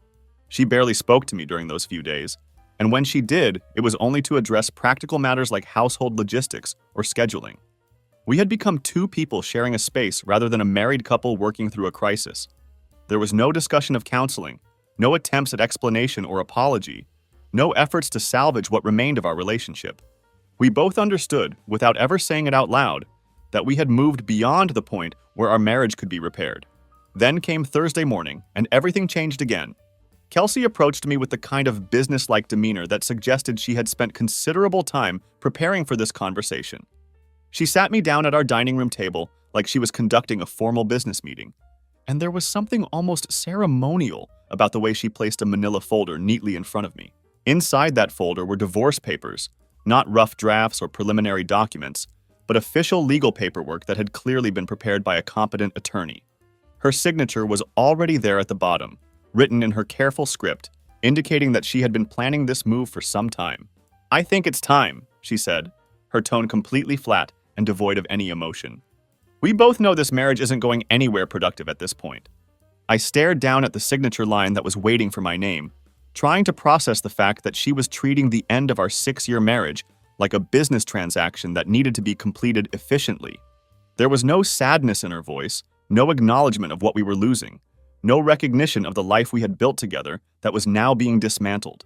She barely spoke to me during those few days, and when she did, it was only to address practical matters like household logistics or scheduling. We had become two people sharing a space rather than a married couple working through a crisis. There was no discussion of counseling, no attempts at explanation or apology, no efforts to salvage what remained of our relationship. We both understood, without ever saying it out loud, that we had moved beyond the point where our marriage could be repaired. Then came Thursday morning, and everything changed again. Kelsey approached me with the kind of business-like demeanor that suggested she had spent considerable time preparing for this conversation. She sat me down at our dining room table like she was conducting a formal business meeting, and there was something almost ceremonial about the way she placed a manila folder neatly in front of me. Inside that folder were divorce papers, not rough drafts or preliminary documents, but official legal paperwork that had clearly been prepared by a competent attorney. Her signature was already there at the bottom, written in her careful script, indicating that she had been planning this move for some time. "I think it's time," she said, her tone completely flat and devoid of any emotion. "We both know this marriage isn't going anywhere productive at this point." I stared down at the signature line that was waiting for my name, trying to process the fact that she was treating the end of our 6-year marriage like a business transaction that needed to be completed efficiently. There was no sadness in her voice, no acknowledgement of what we were losing, no recognition of the life we had built together that was now being dismantled.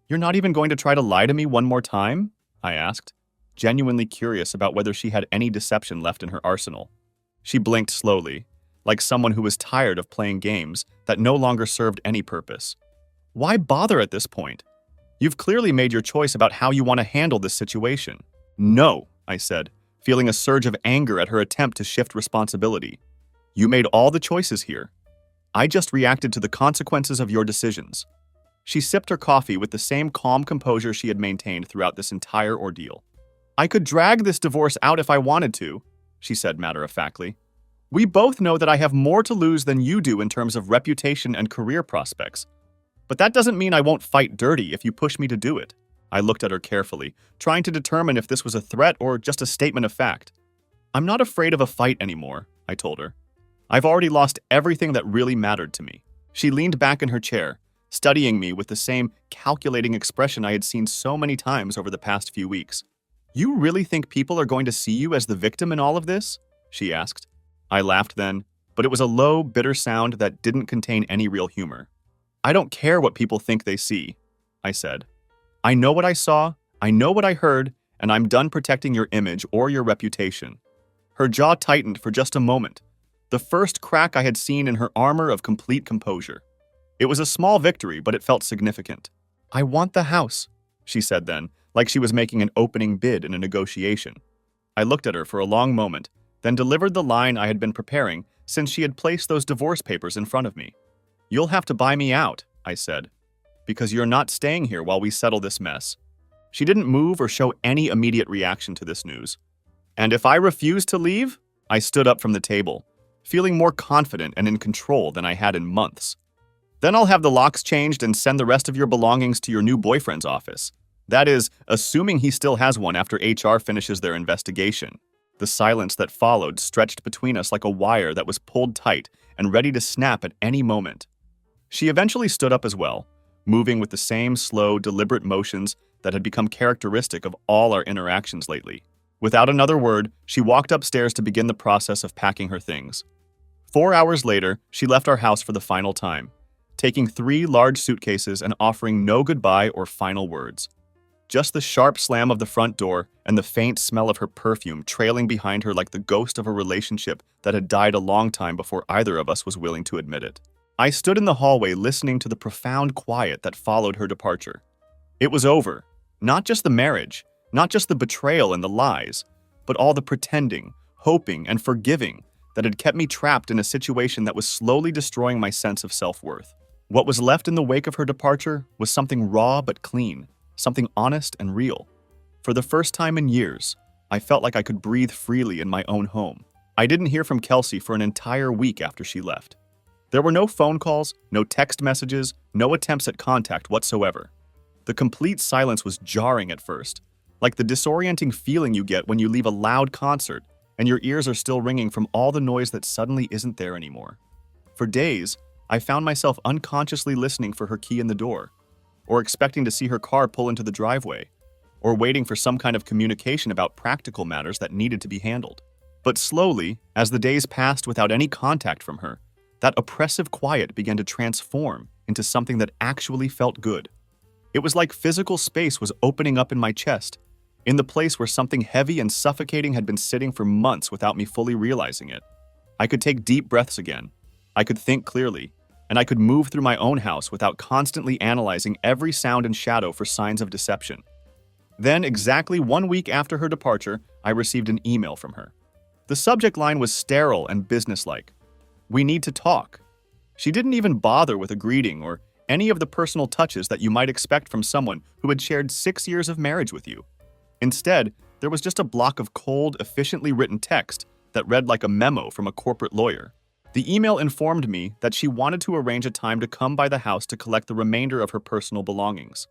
"You're not even going to try to lie to me one more time?" I asked, genuinely curious about whether she had any deception left in her arsenal. She blinked slowly, like someone who was tired of playing games that no longer served any purpose. Why bother at this point? You've clearly made your choice about how you want to handle this situation. No, I said, feeling a surge of anger at her attempt to shift responsibility. You made all the choices here. I just reacted to the consequences of your decisions. She sipped her coffee with the same calm composure she had maintained throughout this entire ordeal. I could drag this divorce out if I wanted to, she said matter-of-factly. We both know that I have more to lose than you do in terms of reputation and career prospects. But that doesn't mean I won't fight dirty if you push me to do it. I looked at her carefully, trying to determine if this was a threat or just a statement of fact. I'm not afraid of a fight anymore, I told her. I've already lost everything that really mattered to me. She leaned back in her chair, studying me with the same calculating expression I had seen so many times over the past few weeks. You really think people are going to see you as the victim in all of this? She asked. I laughed then, but it was a low, bitter sound that didn't contain any real humor. I don't care what people think they see, I said. I know what I saw, I know what I heard, and I'm done protecting your image or your reputation. Her jaw tightened for just a moment, the first crack I had seen in her armor of complete composure. It was a small victory, but it felt significant. I want the house, she said then, like she was making an opening bid in a negotiation. I looked at her for a long moment, then delivered the line I had been preparing since she had placed those divorce papers in front of me. You'll have to buy me out, I said, because you're not staying here while we settle this mess. She didn't move or show any immediate reaction to this news. And if I refused to leave, I stood up from the table, feeling more confident and in control than I had in months. Then I'll have the locks changed and send the rest of your belongings to your new boyfriend's office. That is, assuming he still has one after HR finishes their investigation. The silence that followed stretched between us like a wire that was pulled tight and ready to snap at any moment. She eventually stood up as well, moving with the same slow, deliberate motions that had become characteristic of all our interactions lately. Without another word, she walked upstairs to begin the process of packing her things. 4 hours later, she left our house for the final time, taking 3 large suitcases and offering no goodbye or final words. Just the sharp slam of the front door and the faint smell of her perfume trailing behind her like the ghost of a relationship that had died a long time before either of us was willing to admit it. I stood in the hallway listening to the profound quiet that followed her departure. It was over. Not just the marriage, not just the betrayal and the lies, but all the pretending, hoping, and forgiving that had kept me trapped in a situation that was slowly destroying my sense of self-worth. What was left in the wake of her departure was something raw but clean, something honest and real. For the first time in years, I felt like I could breathe freely in my own home. I didn't hear from Kelsey for an entire week after she left. There were no phone calls, no text messages, no attempts at contact whatsoever. The complete silence was jarring at first, like the disorienting feeling you get when you leave a loud concert and your ears are still ringing from all the noise that suddenly isn't there anymore. For days, I found myself unconsciously listening for her key in the door, or expecting to see her car pull into the driveway, or waiting for some kind of communication about practical matters that needed to be handled. But slowly, as the days passed without any contact from her, that oppressive quiet began to transform into something that actually felt good. It was like physical space was opening up in my chest, in the place where something heavy and suffocating had been sitting for months without me fully realizing it. I could take deep breaths again. I could think clearly, and I could move through my own house without constantly analyzing every sound and shadow for signs of deception. Then, exactly 1 week after her departure, I received an email from her. The subject line was sterile and businesslike. We need to talk. She didn't even bother with a greeting or any of the personal touches that you might expect from someone who had shared 6 years of marriage with you. Instead, there was just a block of cold, efficiently written text that read like a memo from a corporate lawyer. The email informed me that she wanted to arrange a time to come by the house to collect the remainder of her personal belongings.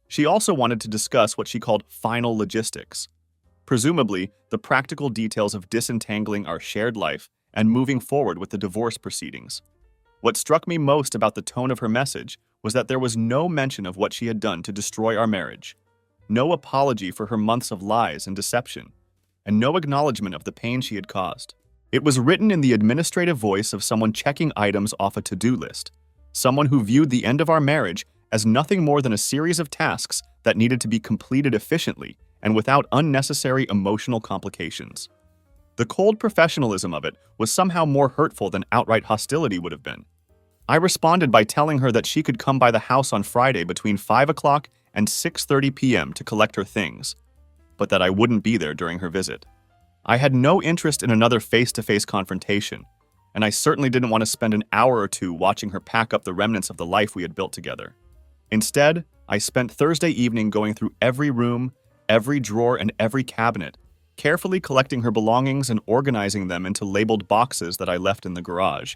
She also wanted to discuss what she called final logistics, presumably the practical details of disentangling our shared life and moving forward with the divorce proceedings. What struck me most about the tone of her message was that there was no mention of what she had done to destroy our marriage, no apology for her months of lies and deception, and no acknowledgement of the pain she had caused. It was written in the administrative voice of someone checking items off a to-do list, someone who viewed the end of our marriage as nothing more than a series of tasks that needed to be completed efficiently and without unnecessary emotional complications. The cold professionalism of it was somehow more hurtful than outright hostility would have been. I responded by telling her that she could come by the house on Friday between 5 o'clock and 6:30 p.m. to collect her things, but that I wouldn't be there during her visit. I had no interest in another face-to-face confrontation, and I certainly didn't want to spend an hour or two watching her pack up the remnants of the life we had built together. Instead, I spent Thursday evening going through every room, every drawer, and every cabinet, carefully collecting her belongings and organizing them into labeled boxes that I left in the garage.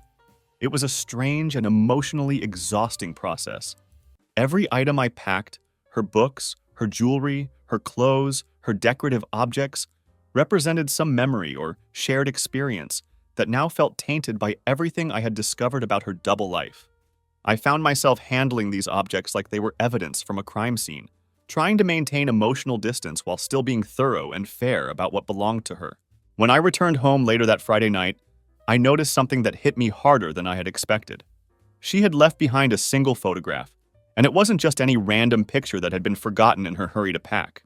It was a strange and emotionally exhausting process. Every item I packed, her books, her jewelry, her clothes, her decorative objects, represented some memory or shared experience that now felt tainted by everything I had discovered about her double life. I found myself handling these objects like they were evidence from a crime scene, trying to maintain emotional distance while still being thorough and fair about what belonged to her. When I returned home later that Friday night, I noticed something that hit me harder than I had expected. She had left behind a single photograph, and it wasn't just any random picture that had been forgotten in her hurry to pack.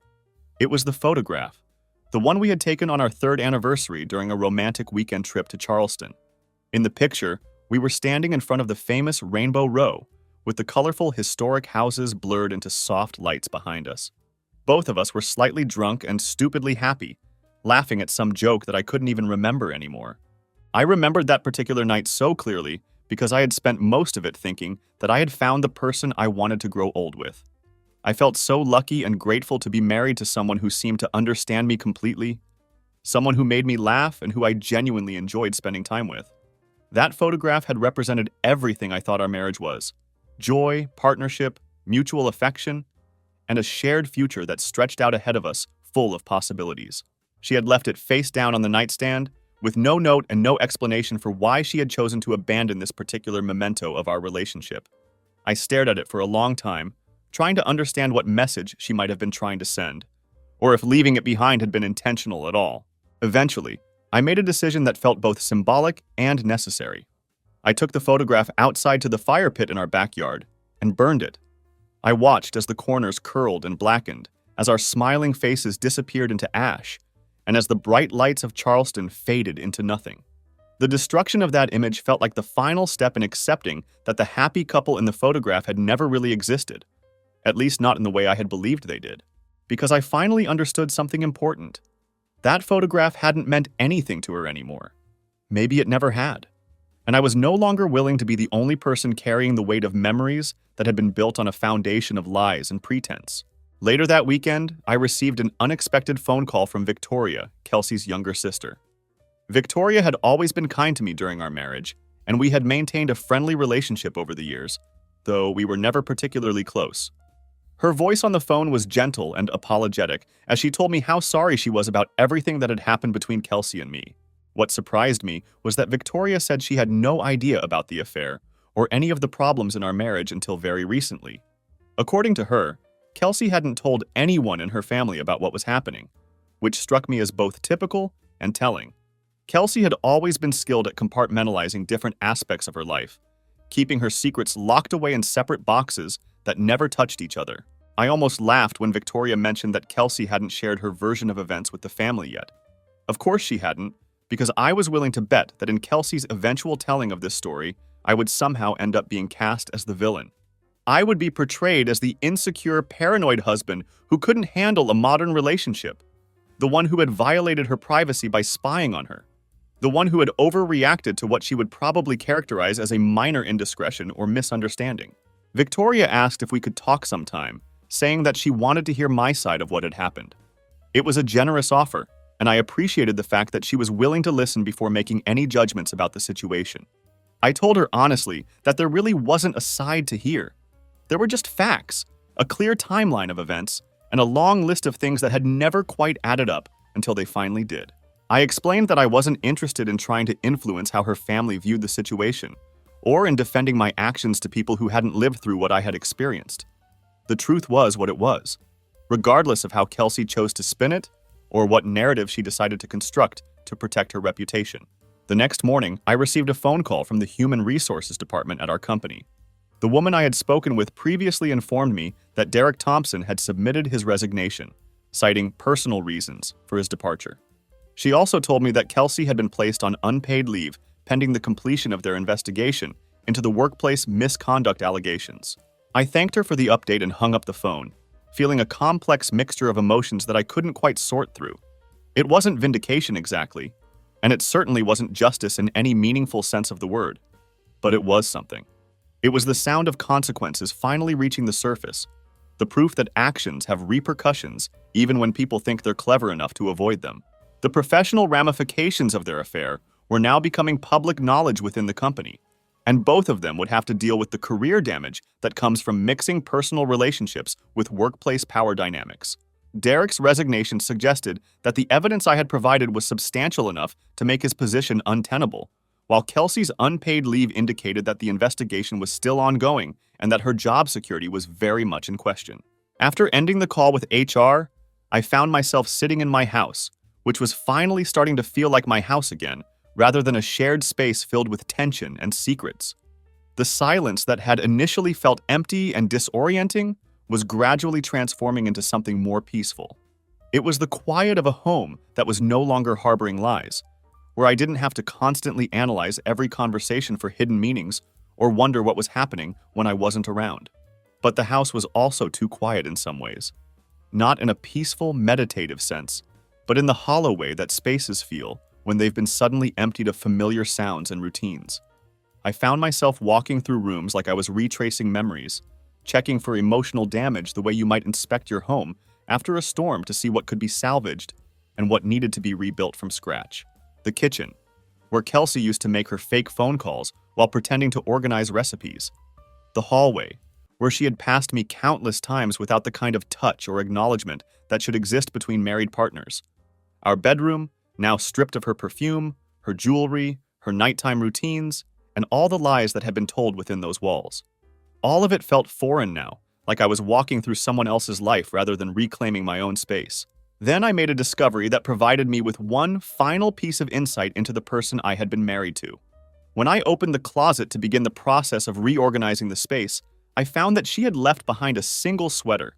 It was the photograph, the one we had taken on our 3rd anniversary during a romantic weekend trip to Charleston. In the picture, we were standing in front of the famous Rainbow Row, with the colorful historic houses blurred into soft lights behind us. Both of us were slightly drunk and stupidly happy, laughing at some joke that I couldn't even remember anymore. I remembered that particular night so clearly because I had spent most of it thinking that I had found the person I wanted to grow old with. I felt so lucky and grateful to be married to someone who seemed to understand me completely, someone who made me laugh and who I genuinely enjoyed spending time with. That photograph had represented everything I thought our marriage was: joy, partnership, mutual affection, and a shared future that stretched out ahead of us, full of possibilities. She had left it face down on the nightstand, with no note and no explanation for why she had chosen to abandon this particular memento of our relationship. I stared at it for a long time, trying to understand what message she might have been trying to send, or if leaving it behind had been intentional at all. Eventually, I made a decision that felt both symbolic and necessary. I took the photograph outside to the fire pit in our backyard and burned it. I watched as the corners curled and blackened, as our smiling faces disappeared into ash, and as the bright lights of Charleston faded into nothing. The destruction of that image felt like the final step in accepting that the happy couple in the photograph had never really existed, at least not in the way I had believed they did, because I finally understood something important. That photograph hadn't meant anything to her anymore. Maybe it never had. And I was no longer willing to be the only person carrying the weight of memories that had been built on a foundation of lies and pretense. Later that weekend, I received an unexpected phone call from Victoria, Kelsey's younger sister. Victoria had always been kind to me during our marriage, and we had maintained a friendly relationship over the years, though we were never particularly close. Her voice on the phone was gentle and apologetic as she told me how sorry she was about everything that had happened between Kelsey and me. What surprised me was that Victoria said she had no idea about the affair or any of the problems in our marriage until very recently. According to her, Kelsey hadn't told anyone in her family about what was happening, which struck me as both typical and telling. Kelsey had always been skilled at compartmentalizing different aspects of her life, keeping her secrets locked away in separate boxes that never touched each other. I almost laughed when Victoria mentioned that Kelsey hadn't shared her version of events with the family yet. Of course she hadn't, because I was willing to bet that in Kelsey's eventual telling of this story, I would somehow end up being cast as the villain. I would be portrayed as the insecure, paranoid husband who couldn't handle a modern relationship, the one who had violated her privacy by spying on her, the one who had overreacted to what she would probably characterize as a minor indiscretion or misunderstanding. Victoria asked if we could talk sometime, saying that she wanted to hear my side of what had happened. It was a generous offer, and I appreciated the fact that she was willing to listen before making any judgments about the situation. I told her honestly that there really wasn't a side to hear. There were just facts, a clear timeline of events, and a long list of things that had never quite added up until they finally did. I explained that I wasn't interested in trying to influence how her family viewed the situation, or in defending my actions to people who hadn't lived through what I had experienced. The truth was what it was, regardless of how Kelsey chose to spin it, or what narrative she decided to construct to protect her reputation. The next morning, I received a phone call from the Human Resources Department at our company. The woman I had spoken with previously informed me that Derek Thompson had submitted his resignation, citing personal reasons for his departure. She also told me that Kelsey had been placed on unpaid leave pending the completion of their investigation into the workplace misconduct allegations. I thanked her for the update and hung up the phone, feeling a complex mixture of emotions that I couldn't quite sort through. It wasn't vindication exactly, and it certainly wasn't justice in any meaningful sense of the word, but it was something. It was the sound of consequences finally reaching the surface, the proof that actions have repercussions even when people think they're clever enough to avoid them. The professional ramifications of their affair were now becoming public knowledge within the company, and both of them would have to deal with the career damage that comes from mixing personal relationships with workplace power dynamics. Derek's resignation suggested that the evidence I had provided was substantial enough to make his position untenable, while Kelsey's unpaid leave indicated that the investigation was still ongoing and that her job security was very much in question. After ending the call with HR, I found myself sitting in my house, which was finally starting to feel like my house again, rather than a shared space filled with tension and secrets. The silence that had initially felt empty and disorienting was gradually transforming into something more peaceful. It was the quiet of a home that was no longer harboring lies, where I didn't have to constantly analyze every conversation for hidden meanings or wonder what was happening when I wasn't around. But the house was also too quiet in some ways. Not in a peaceful, meditative sense, but in the hollow way that spaces feel when they've been suddenly emptied of familiar sounds and routines. I found myself walking through rooms like I was retracing memories, checking for emotional damage the way you might inspect your home after a storm to see what could be salvaged and what needed to be rebuilt from scratch. The kitchen, where Kelsey used to make her fake phone calls while pretending to organize recipes. The hallway, where she had passed me countless times without the kind of touch or acknowledgement that should exist between married partners. Our bedroom, now stripped of her perfume, her jewelry, her nighttime routines, and all the lies that had been told within those walls. All of it felt foreign now, like I was walking through someone else's life rather than reclaiming my own space. Then I made a discovery that provided me with one final piece of insight into the person I had been married to. When I opened the closet to begin the process of reorganizing the space, I found that she had left behind a single sweater.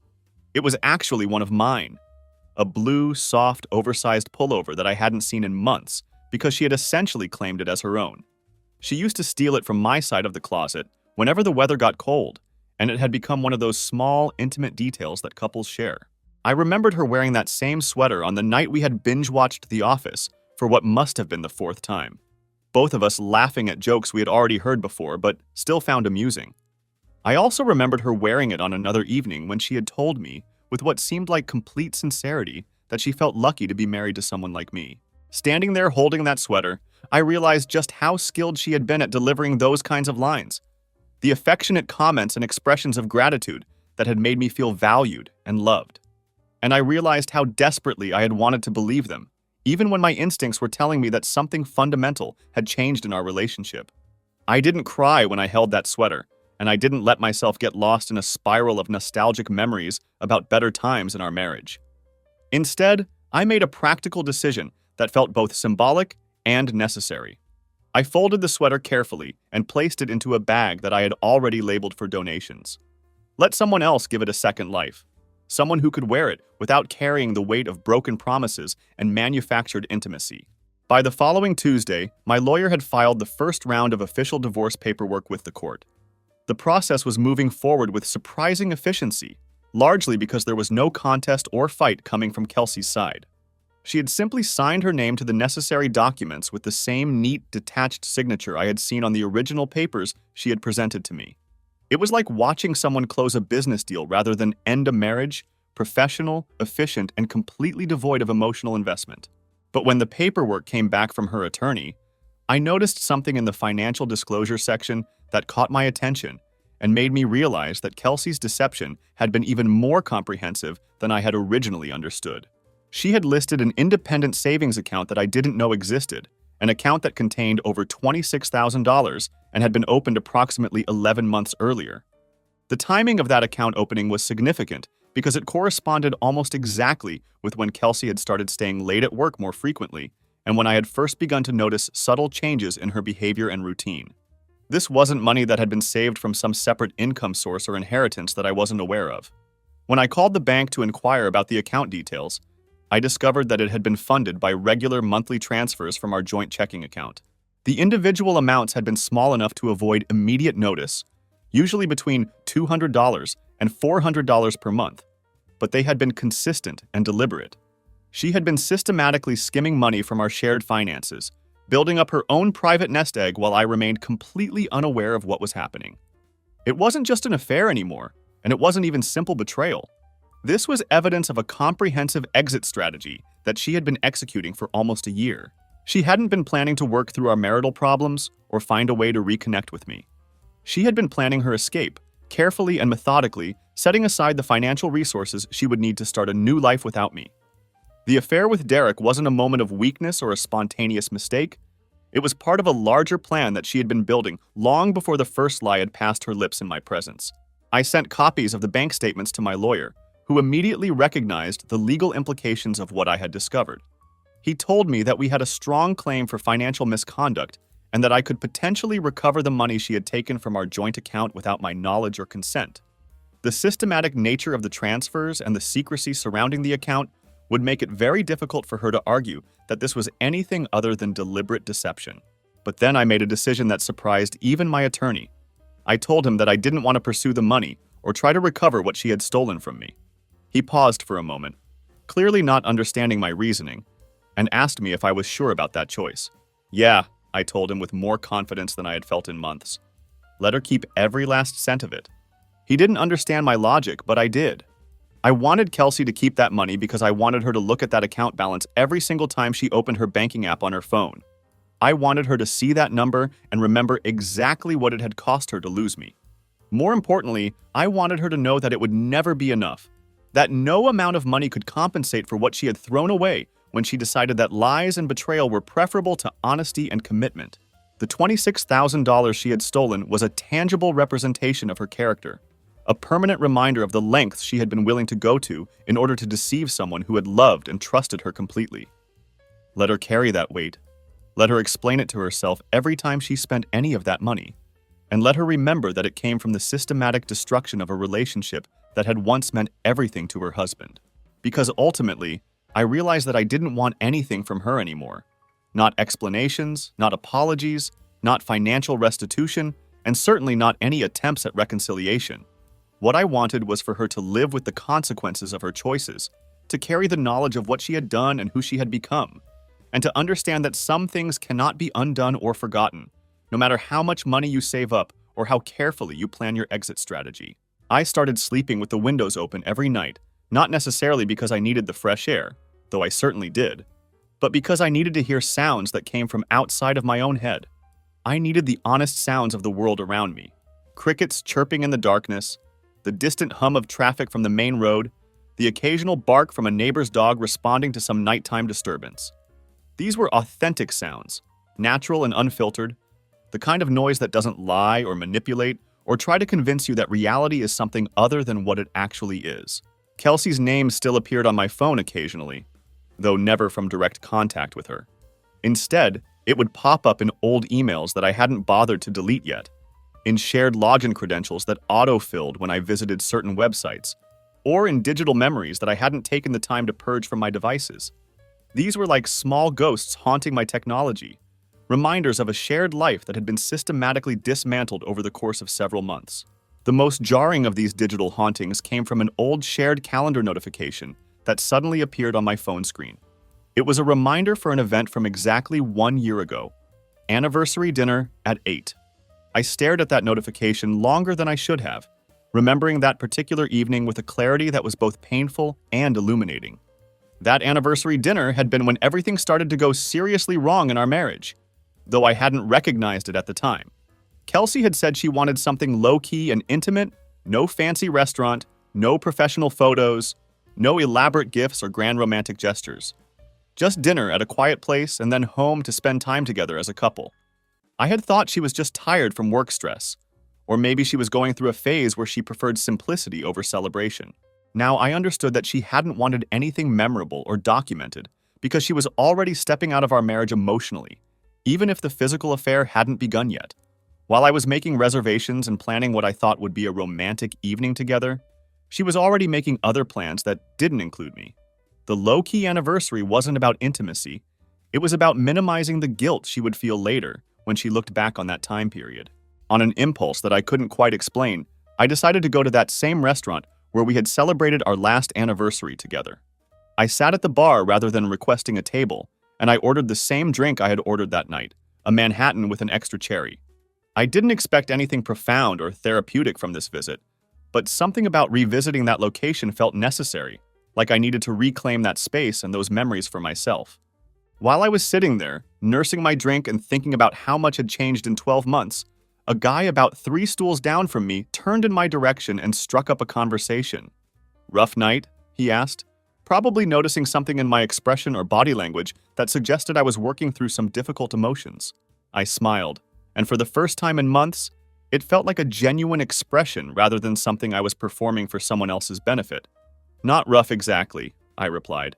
It was actually one of mine. A blue, soft, oversized pullover that I hadn't seen in months because she had essentially claimed it as her own. She used to steal it from my side of the closet whenever the weather got cold, and it had become one of those small, intimate details that couples share. I remembered her wearing that same sweater on the night we had binge-watched The Office for what must have been the 4th time. Both of us laughing at jokes we had already heard before but still found amusing. I also remembered her wearing it on another evening when she had told me, with what seemed like complete sincerity, that she felt lucky to be married to someone like me. Standing there holding that sweater, I realized just how skilled she had been at delivering those kinds of lines. The affectionate comments and expressions of gratitude that had made me feel valued and loved. And I realized how desperately I had wanted to believe them, even when my instincts were telling me that something fundamental had changed in our relationship. I didn't cry when I held that sweater, and I didn't let myself get lost in a spiral of nostalgic memories about better times in our marriage. Instead, I made a practical decision that felt both symbolic and necessary. I folded the sweater carefully and placed it into a bag that I had already labeled for donations. Let someone else give it a second life. Someone who could wear it without carrying the weight of broken promises and manufactured intimacy. By the following Tuesday, my lawyer had filed the first round of official divorce paperwork with the court. The process was moving forward with surprising efficiency, largely because there was no contest or fight coming from Kelsey's side. She had simply signed her name to the necessary documents with the same neat, detached signature I had seen on the original papers she had presented to me. It was like watching someone close a business deal rather than end a marriage, professional, efficient, and completely devoid of emotional investment. But when the paperwork came back from her attorney, I noticed something in the financial disclosure section that caught my attention and made me realize that Kelsey's deception had been even more comprehensive than I had originally understood. She had listed an independent savings account that I didn't know existed, an account that contained over $26,000 and had been opened approximately 11 months earlier. The timing of that account opening was significant because it corresponded almost exactly with when Kelsey had started staying late at work more frequently and when I had first begun to notice subtle changes in her behavior and routine. This wasn't money that had been saved from some separate income source or inheritance that I wasn't aware of. When I called the bank to inquire about the account details, I discovered that it had been funded by regular monthly transfers from our joint checking account. The individual amounts had been small enough to avoid immediate notice, usually between $200 and $400 per month, but they had been consistent and deliberate. She had been systematically skimming money from our shared finances, building up her own private nest egg while I remained completely unaware of what was happening. It wasn't just an affair anymore, and it wasn't even simple betrayal. This was evidence of a comprehensive exit strategy that she had been executing for almost a year. She hadn't been planning to work through our marital problems or find a way to reconnect with me. She had been planning her escape, carefully and methodically setting aside the financial resources she would need to start a new life without me. The affair with Derek wasn't a moment of weakness or a spontaneous mistake. It was part of a larger plan that she had been building long before the first lie had passed her lips in my presence. I sent copies of the bank statements to my lawyer, who immediately recognized the legal implications of what I had discovered. He told me that we had a strong claim for financial misconduct and that I could potentially recover the money she had taken from our joint account without my knowledge or consent. The systematic nature of the transfers and the secrecy surrounding the account would make it very difficult for her to argue that this was anything other than deliberate deception. But then I made a decision that surprised even my attorney. I told him that I didn't want to pursue the money or try to recover what she had stolen from me. He paused for a moment, clearly not understanding my reasoning, and asked me if I was sure about that choice. Yeah, I told him with more confidence than I had felt in months. Let her keep every last cent of it. He didn't understand my logic, but I did. I wanted Kelsey to keep that money because I wanted her to look at that account balance every single time she opened her banking app on her phone. I wanted her to see that number and remember exactly what it had cost her to lose me. More importantly, I wanted her to know that it would never be enough, that no amount of money could compensate for what she had thrown away when she decided that lies and betrayal were preferable to honesty and commitment. The $26,000 she had stolen was a tangible representation of her character, a permanent reminder of the lengths she had been willing to go to in order to deceive someone who had loved and trusted her completely. Let her carry that weight. Let her explain it to herself every time she spent any of that money. And let her remember that it came from the systematic destruction of a relationship that had once meant everything to her husband. Because ultimately, I realized that I didn't want anything from her anymore. Not explanations, not apologies, not financial restitution, and certainly not any attempts at reconciliation. What I wanted was for her to live with the consequences of her choices, to carry the knowledge of what she had done and who she had become, and to understand that some things cannot be undone or forgotten, no matter how much money you save up or how carefully you plan your exit strategy. I started sleeping with the windows open every night, not necessarily because I needed the fresh air, though I certainly did, but because I needed to hear sounds that came from outside of my own head. I needed the honest sounds of the world around me. Crickets chirping in the darkness, the distant hum of traffic from the main road, the occasional bark from a neighbor's dog responding to some nighttime disturbance. These were authentic sounds, natural and unfiltered, the kind of noise that doesn't lie or manipulate or try to convince you that reality is something other than what it actually is. Kelsey's name still appeared on my phone occasionally, though never from direct contact with her. Instead, it would pop up in old emails that I hadn't bothered to delete yet, in shared login credentials that auto-filled when I visited certain websites, or in digital memories that I hadn't taken the time to purge from my devices. These were like small ghosts haunting my technology, reminders of a shared life that had been systematically dismantled over the course of several months. The most jarring of these digital hauntings came from an old shared calendar notification that suddenly appeared on my phone screen. It was a reminder for an event from exactly 1 year ago, anniversary dinner at 8. I stared at that notification longer than I should have, remembering that particular evening with a clarity that was both painful and illuminating. That anniversary dinner had been when everything started to go seriously wrong in our marriage, though I hadn't recognized it at the time. Kelsey had said she wanted something low-key and intimate, no fancy restaurant, no professional photos, no elaborate gifts or grand romantic gestures. Just dinner at a quiet place and then home to spend time together as a couple. I had thought she was just tired from work stress, or maybe she was going through a phase where she preferred simplicity over celebration. Now I understood that she hadn't wanted anything memorable or documented because she was already stepping out of our marriage emotionally, even if the physical affair hadn't begun yet. While I was making reservations and planning what I thought would be a romantic evening together, she was already making other plans that didn't include me. The low-key anniversary wasn't about intimacy. It was about minimizing the guilt she would feel later when she looked back on that time period. On an impulse that I couldn't quite explain, I decided to go to that same restaurant where we had celebrated our last anniversary together. I sat at the bar rather than requesting a table, and I ordered the same drink I had ordered that night, a Manhattan with an extra cherry. I didn't expect anything profound or therapeutic from this visit, but something about revisiting that location felt necessary, like I needed to reclaim that space and those memories for myself. While I was sitting there, nursing my drink and thinking about how much had changed in 12 months, a guy about 3 stools down from me turned in my direction and struck up a conversation. "Rough night?" he asked, probably noticing something in my expression or body language that suggested I was working through some difficult emotions. I smiled, and for the first time in months, it felt like a genuine expression rather than something I was performing for someone else's benefit. "Not rough exactly," I replied.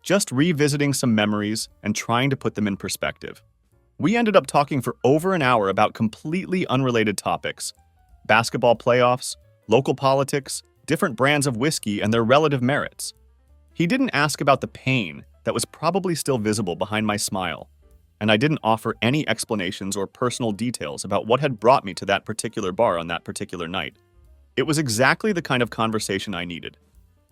Just revisiting some memories and trying to put them in perspective. We ended up talking for over an hour about completely unrelated topics: basketball playoffs, local politics, different brands of whiskey, and their relative merits. He didn't ask about the pain that was probably still visible behind my smile, and I didn't offer any explanations or personal details about what had brought me to that particular bar on that particular night. It was exactly the kind of conversation I needed.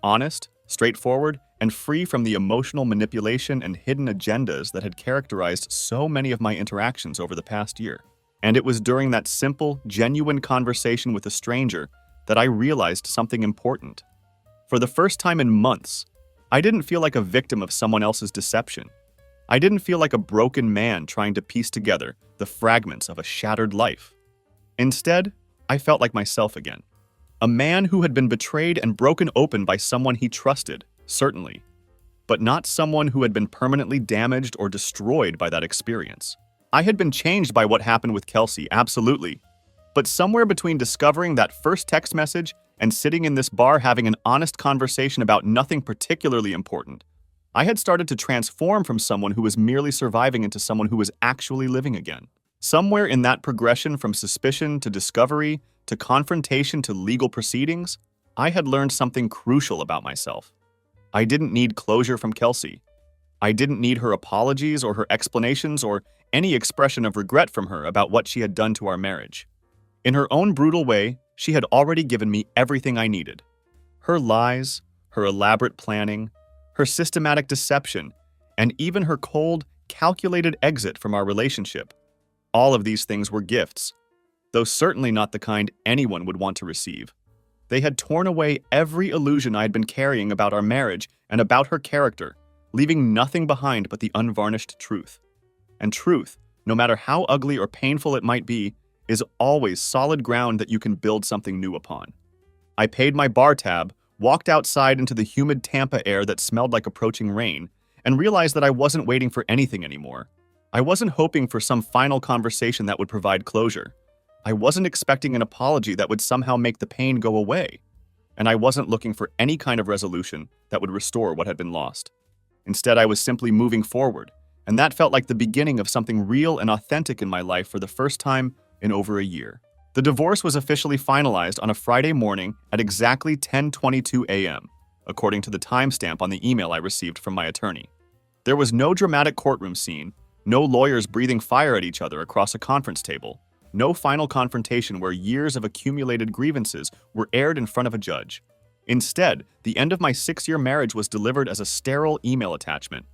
Honest, straightforward, and free from the emotional manipulation and hidden agendas that had characterized so many of my interactions over the past year. And it was during that simple, genuine conversation with a stranger that I realized something important. For the first time in months, I didn't feel like a victim of someone else's deception. I didn't feel like a broken man trying to piece together the fragments of a shattered life. Instead, I felt like myself again. A man who had been betrayed and broken open by someone he trusted, certainly, but not someone who had been permanently damaged or destroyed by that experience. I had been changed by what happened with Kelsey, absolutely, but somewhere between discovering that first text message and sitting in this bar having an honest conversation about nothing particularly important, I had started to transform from someone who was merely surviving into someone who was actually living again. Somewhere in that progression from suspicion to discovery to confrontation to legal proceedings, I had learned something crucial about myself. I didn't need closure from Kelsey. I didn't need her apologies or her explanations or any expression of regret from her about what she had done to our marriage. In her own brutal way, she had already given me everything I needed. Her lies, her elaborate planning, her systematic deception, and even her cold, calculated exit from our relationship. All of these things were gifts, though certainly not the kind anyone would want to receive. They had torn away every illusion I had been carrying about our marriage and about her character, leaving nothing behind but the unvarnished truth. And truth, no matter how ugly or painful it might be, is always solid ground that you can build something new upon. I paid my bar tab, walked outside into the humid Tampa air that smelled like approaching rain, and realized that I wasn't waiting for anything anymore. I wasn't hoping for some final conversation that would provide closure. I wasn't expecting an apology that would somehow make the pain go away. And I wasn't looking for any kind of resolution that would restore what had been lost. Instead, I was simply moving forward, and that felt like the beginning of something real and authentic in my life for the first time in over a year. The divorce was officially finalized on a Friday morning at exactly 10:22 a.m., according to the timestamp on the email I received from my attorney. There was no dramatic courtroom scene, no lawyers breathing fire at each other across a conference table, no final confrontation where years of accumulated grievances were aired in front of a judge. Instead, the end of my 6-year marriage was delivered as a sterile email attachment,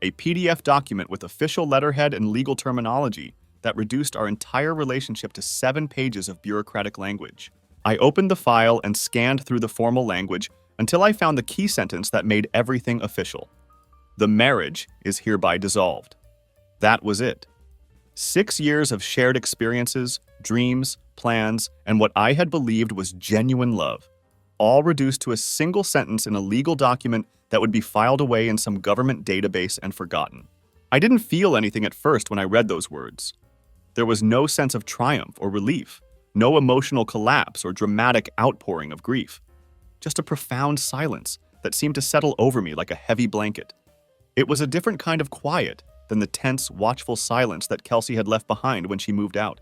a PDF document with official letterhead and legal terminology that reduced our entire relationship to 7 pages of bureaucratic language. I opened the file and scanned through the formal language until I found the key sentence that made everything official. The marriage is hereby dissolved. That was it. 6 years of shared experiences, dreams, plans, and what I had believed was genuine love, all reduced to a single sentence in a legal document that would be filed away in some government database and forgotten. I didn't feel anything at first when I read those words. There was no sense of triumph or relief, no emotional collapse or dramatic outpouring of grief, just a profound silence that seemed to settle over me like a heavy blanket. It was a different kind of quiet than the tense, watchful silence that Kelsey had left behind when she moved out.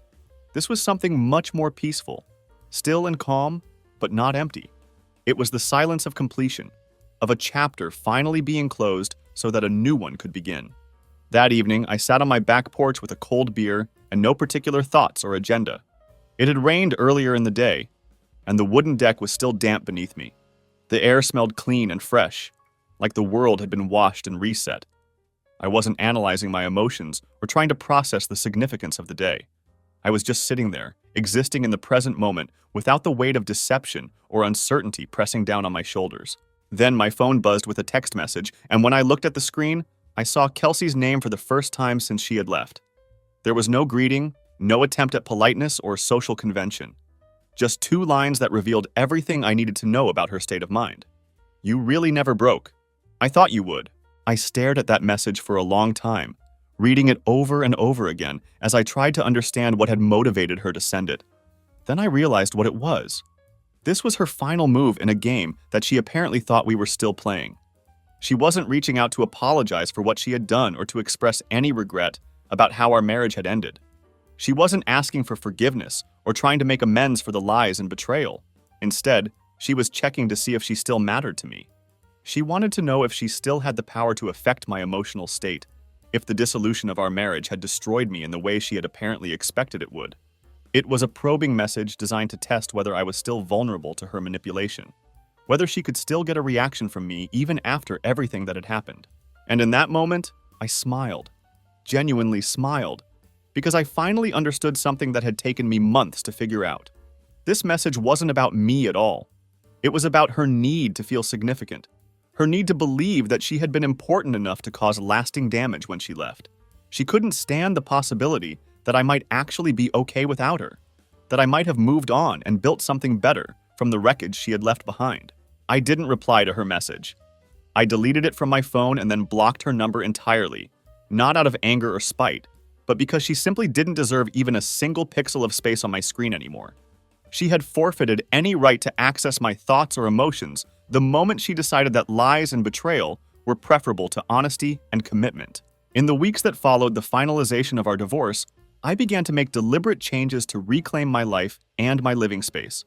This was something much more peaceful, still and calm, but not empty. It was the silence of completion, of a chapter finally being closed so that a new one could begin. That evening, I sat on my back porch with a cold beer and no particular thoughts or agenda. It had rained earlier in the day, and the wooden deck was still damp beneath me. The air smelled clean and fresh, like the world had been washed and reset. I wasn't analyzing my emotions or trying to process the significance of the day. I was just sitting there, existing in the present moment without the weight of deception or uncertainty pressing down on my shoulders. Then my phone buzzed with a text message, and when I looked at the screen, I saw Kelsey's name for the first time since she had left. There was no greeting, no attempt at politeness or social convention. Just 2 lines that revealed everything I needed to know about her state of mind. "You really never broke. I thought you would." I stared at that message for a long time, reading it over and over again as I tried to understand what had motivated her to send it. Then I realized what it was. This was her final move in a game that she apparently thought we were still playing. She wasn't reaching out to apologize for what she had done or to express any regret about how our marriage had ended. She wasn't asking for forgiveness or trying to make amends for the lies and betrayal. Instead, she was checking to see if she still mattered to me. She wanted to know if she still had the power to affect my emotional state, if the dissolution of our marriage had destroyed me in the way she had apparently expected it would. It was a probing message designed to test whether I was still vulnerable to her manipulation, whether she could still get a reaction from me even after everything that had happened. And in that moment, I smiled, genuinely smiled, because I finally understood something that had taken me months to figure out. This message wasn't about me at all. It was about her need to feel significant, her need to believe that she had been important enough to cause lasting damage when she left. She couldn't stand the possibility that I might actually be okay without her, that I might have moved on and built something better from the wreckage she had left behind. I didn't reply to her message. I deleted it from my phone and then blocked her number entirely, not out of anger or spite, but because she simply didn't deserve even a single pixel of space on my screen anymore. She had forfeited any right to access my thoughts or emotions the moment she decided that lies and betrayal were preferable to honesty and commitment. In the weeks that followed the finalization of our divorce, I began to make deliberate changes to reclaim my life and my living space.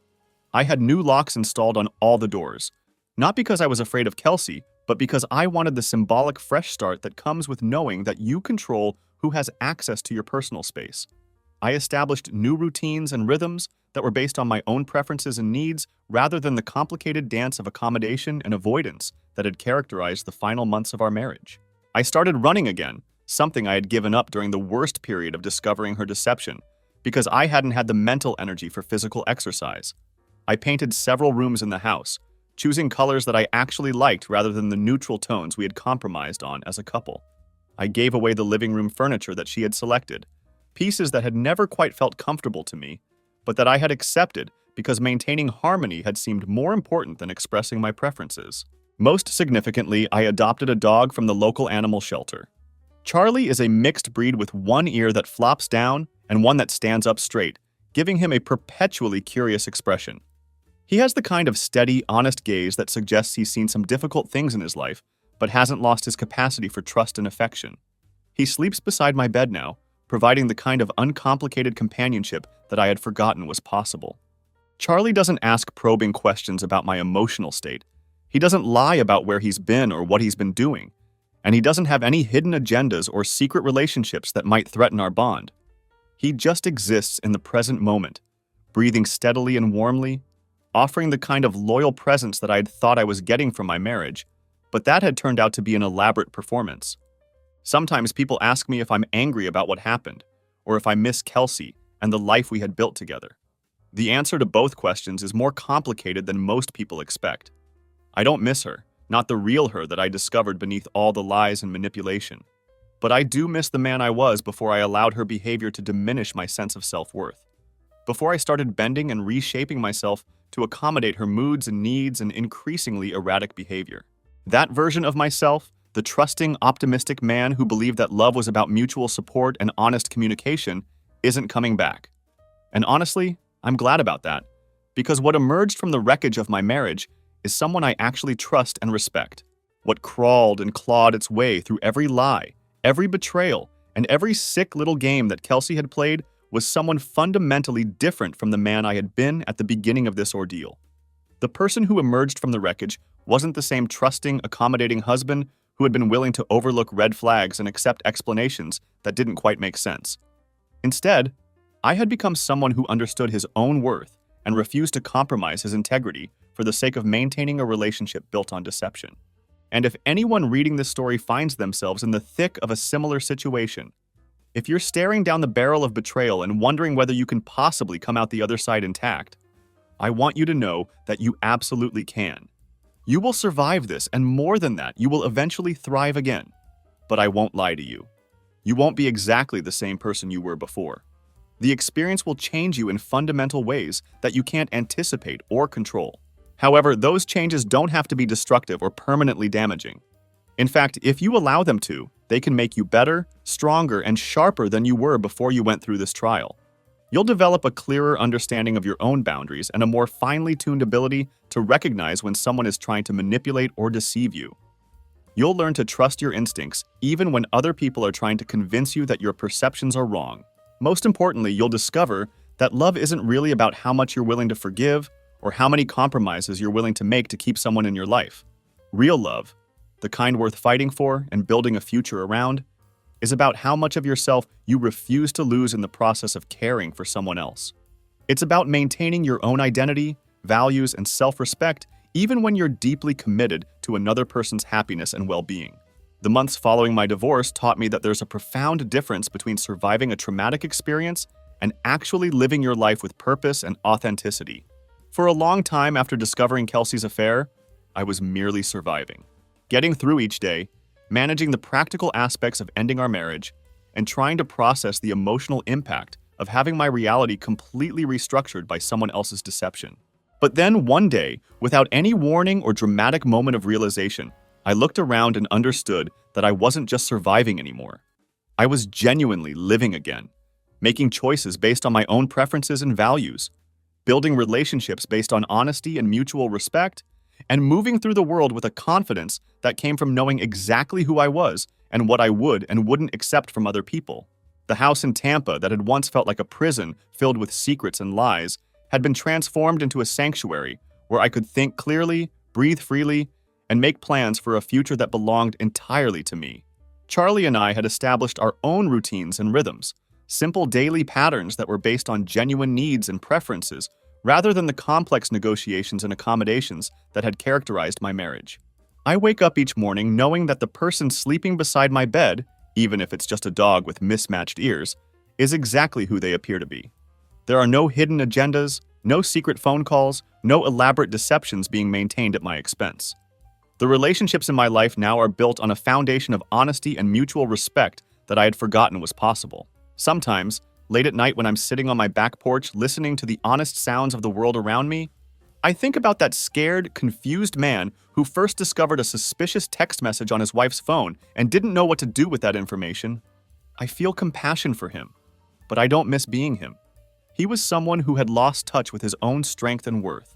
I had new locks installed on all the doors, not because I was afraid of Kelsey, but because I wanted the symbolic fresh start that comes with knowing that you control who has access to your personal space. I established new routines and rhythms that were based on my own preferences and needs rather than the complicated dance of accommodation and avoidance that had characterized the final months of our marriage. I started running again, something I had given up during the worst period of discovering her deception, because I hadn't had the mental energy for physical exercise. I painted several rooms in the house, choosing colors that I actually liked rather than the neutral tones we had compromised on as a couple. I gave away the living room furniture that she had selected, pieces that had never quite felt comfortable to me, but that I had accepted because maintaining harmony had seemed more important than expressing my preferences. Most significantly, I adopted a dog from the local animal shelter. Charlie is a mixed breed with one ear that flops down and one that stands up straight, giving him a perpetually curious expression. He has the kind of steady, honest gaze that suggests he's seen some difficult things in his life, but hasn't lost his capacity for trust and affection. He sleeps beside my bed now, providing the kind of uncomplicated companionship that I had forgotten was possible. Charlie doesn't ask probing questions about my emotional state. He doesn't lie about where he's been or what he's been doing. And he doesn't have any hidden agendas or secret relationships that might threaten our bond. He just exists in the present moment, breathing steadily and warmly, offering the kind of loyal presence that I had thought I was getting from my marriage, but that had turned out to be an elaborate performance. Sometimes people ask me if I'm angry about what happened, or if I miss Kelsey and the life we had built together. The answer to both questions is more complicated than most people expect. I don't miss her, not the real her that I discovered beneath all the lies and manipulation. But I do miss the man I was before I allowed her behavior to diminish my sense of self-worth. Before I started bending and reshaping myself to accommodate her moods and needs and increasingly erratic behavior. That version of myself, the trusting, optimistic man who believed that love was about mutual support and honest communication, isn't coming back. And honestly, I'm glad about that, because what emerged from the wreckage of my marriage is someone I actually trust and respect. What crawled and clawed its way through every lie, every betrayal, and every sick little game that Kelsey had played was someone fundamentally different from the man I had been at the beginning of this ordeal. The person who emerged from the wreckage wasn't the same trusting, accommodating husband who had been willing to overlook red flags and accept explanations that didn't quite make sense. Instead, I had become someone who understood his own worth and refused to compromise his integrity for the sake of maintaining a relationship built on deception. And if anyone reading this story finds themselves in the thick of a similar situation, if you're staring down the barrel of betrayal and wondering whether you can possibly come out the other side intact, I want you to know that you absolutely can. You will survive this, and more than that, you will eventually thrive again. But I won't lie to you. You won't be exactly the same person you were before. The experience will change you in fundamental ways that you can't anticipate or control. However, those changes don't have to be destructive or permanently damaging. In fact, if you allow them to, they can make you better, stronger, and sharper than you were before you went through this trial. You'll develop a clearer understanding of your own boundaries and a more finely tuned ability to recognize when someone is trying to manipulate or deceive you. You'll learn to trust your instincts even when other people are trying to convince you that your perceptions are wrong. Most importantly, you'll discover that love isn't really about how much you're willing to forgive or how many compromises you're willing to make to keep someone in your life. Real love, the kind worth fighting for and building a future around, is about how much of yourself you refuse to lose in the process of caring for someone else. It's about maintaining your own identity, values, and self-respect even when you're deeply committed to another person's happiness and well-being. The months following my divorce taught me that there's a profound difference between surviving a traumatic experience and actually living your life with purpose and authenticity. For a long time after discovering Kelsey's affair, I was merely surviving, getting through each day, managing the practical aspects of ending our marriage, and trying to process the emotional impact of having my reality completely restructured by someone else's deception. But then one day, without any warning or dramatic moment of realization, I looked around and understood that I wasn't just surviving anymore. I was genuinely living again, making choices based on my own preferences and values, building relationships based on honesty and mutual respect, and moving through the world with a confidence that came from knowing exactly who I was and what I would and wouldn't accept from other people. The house in Tampa that had once felt like a prison filled with secrets and lies had been transformed into a sanctuary where I could think clearly, breathe freely, and make plans for a future that belonged entirely to me. Charlie and I had established our own routines and rhythms, simple daily patterns that were based on genuine needs and preferences rather than the complex negotiations and accommodations that had characterized my marriage. I wake up each morning knowing that the person sleeping beside my bed, even if it's just a dog with mismatched ears, is exactly who they appear to be. There are no hidden agendas, no secret phone calls, no elaborate deceptions being maintained at my expense. The relationships in my life now are built on a foundation of honesty and mutual respect that I had forgotten was possible. Sometimes, late at night when I'm sitting on my back porch listening to the honest sounds of the world around me, I think about that scared, confused man who first discovered a suspicious text message on his wife's phone and didn't know what to do with that information. I feel compassion for him, but I don't miss being him. He was someone who had lost touch with his own strength and worth,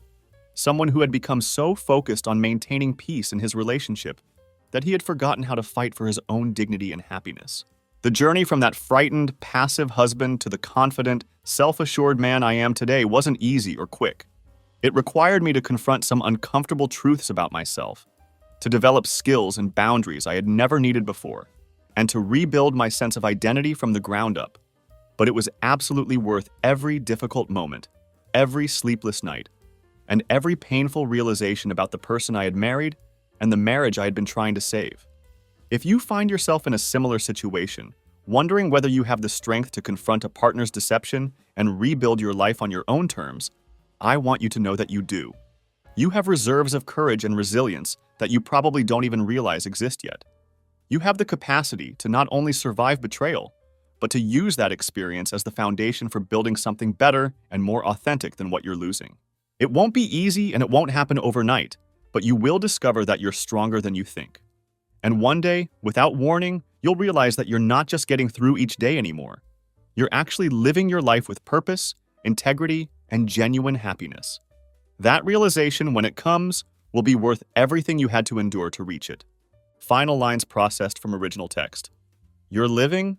someone who had become so focused on maintaining peace in his relationship that he had forgotten how to fight for his own dignity and happiness. The journey from that frightened, passive husband to the confident, self-assured man I am today wasn't easy or quick. It required me to confront some uncomfortable truths about myself, to develop skills and boundaries I had never needed before, and to rebuild my sense of identity from the ground up. But it was absolutely worth every difficult moment, every sleepless night, and every painful realization about the person I had married and the marriage I had been trying to save. If you find yourself in a similar situation, wondering whether you have the strength to confront a partner's deception and rebuild your life on your own terms, I want you to know that you do. You have reserves of courage and resilience that you probably don't even realize exist yet. You have the capacity to not only survive betrayal, but to use that experience as the foundation for building something better and more authentic than what you're losing. It won't be easy and it won't happen overnight, but you will discover that you're stronger than you think. And one day, without warning, you'll realize that you're not just getting through each day anymore. You're actually living your life with purpose, integrity, and genuine happiness. That realization, when it comes, will be worth everything you had to endure to reach it. Final lines processed from original text. You're living,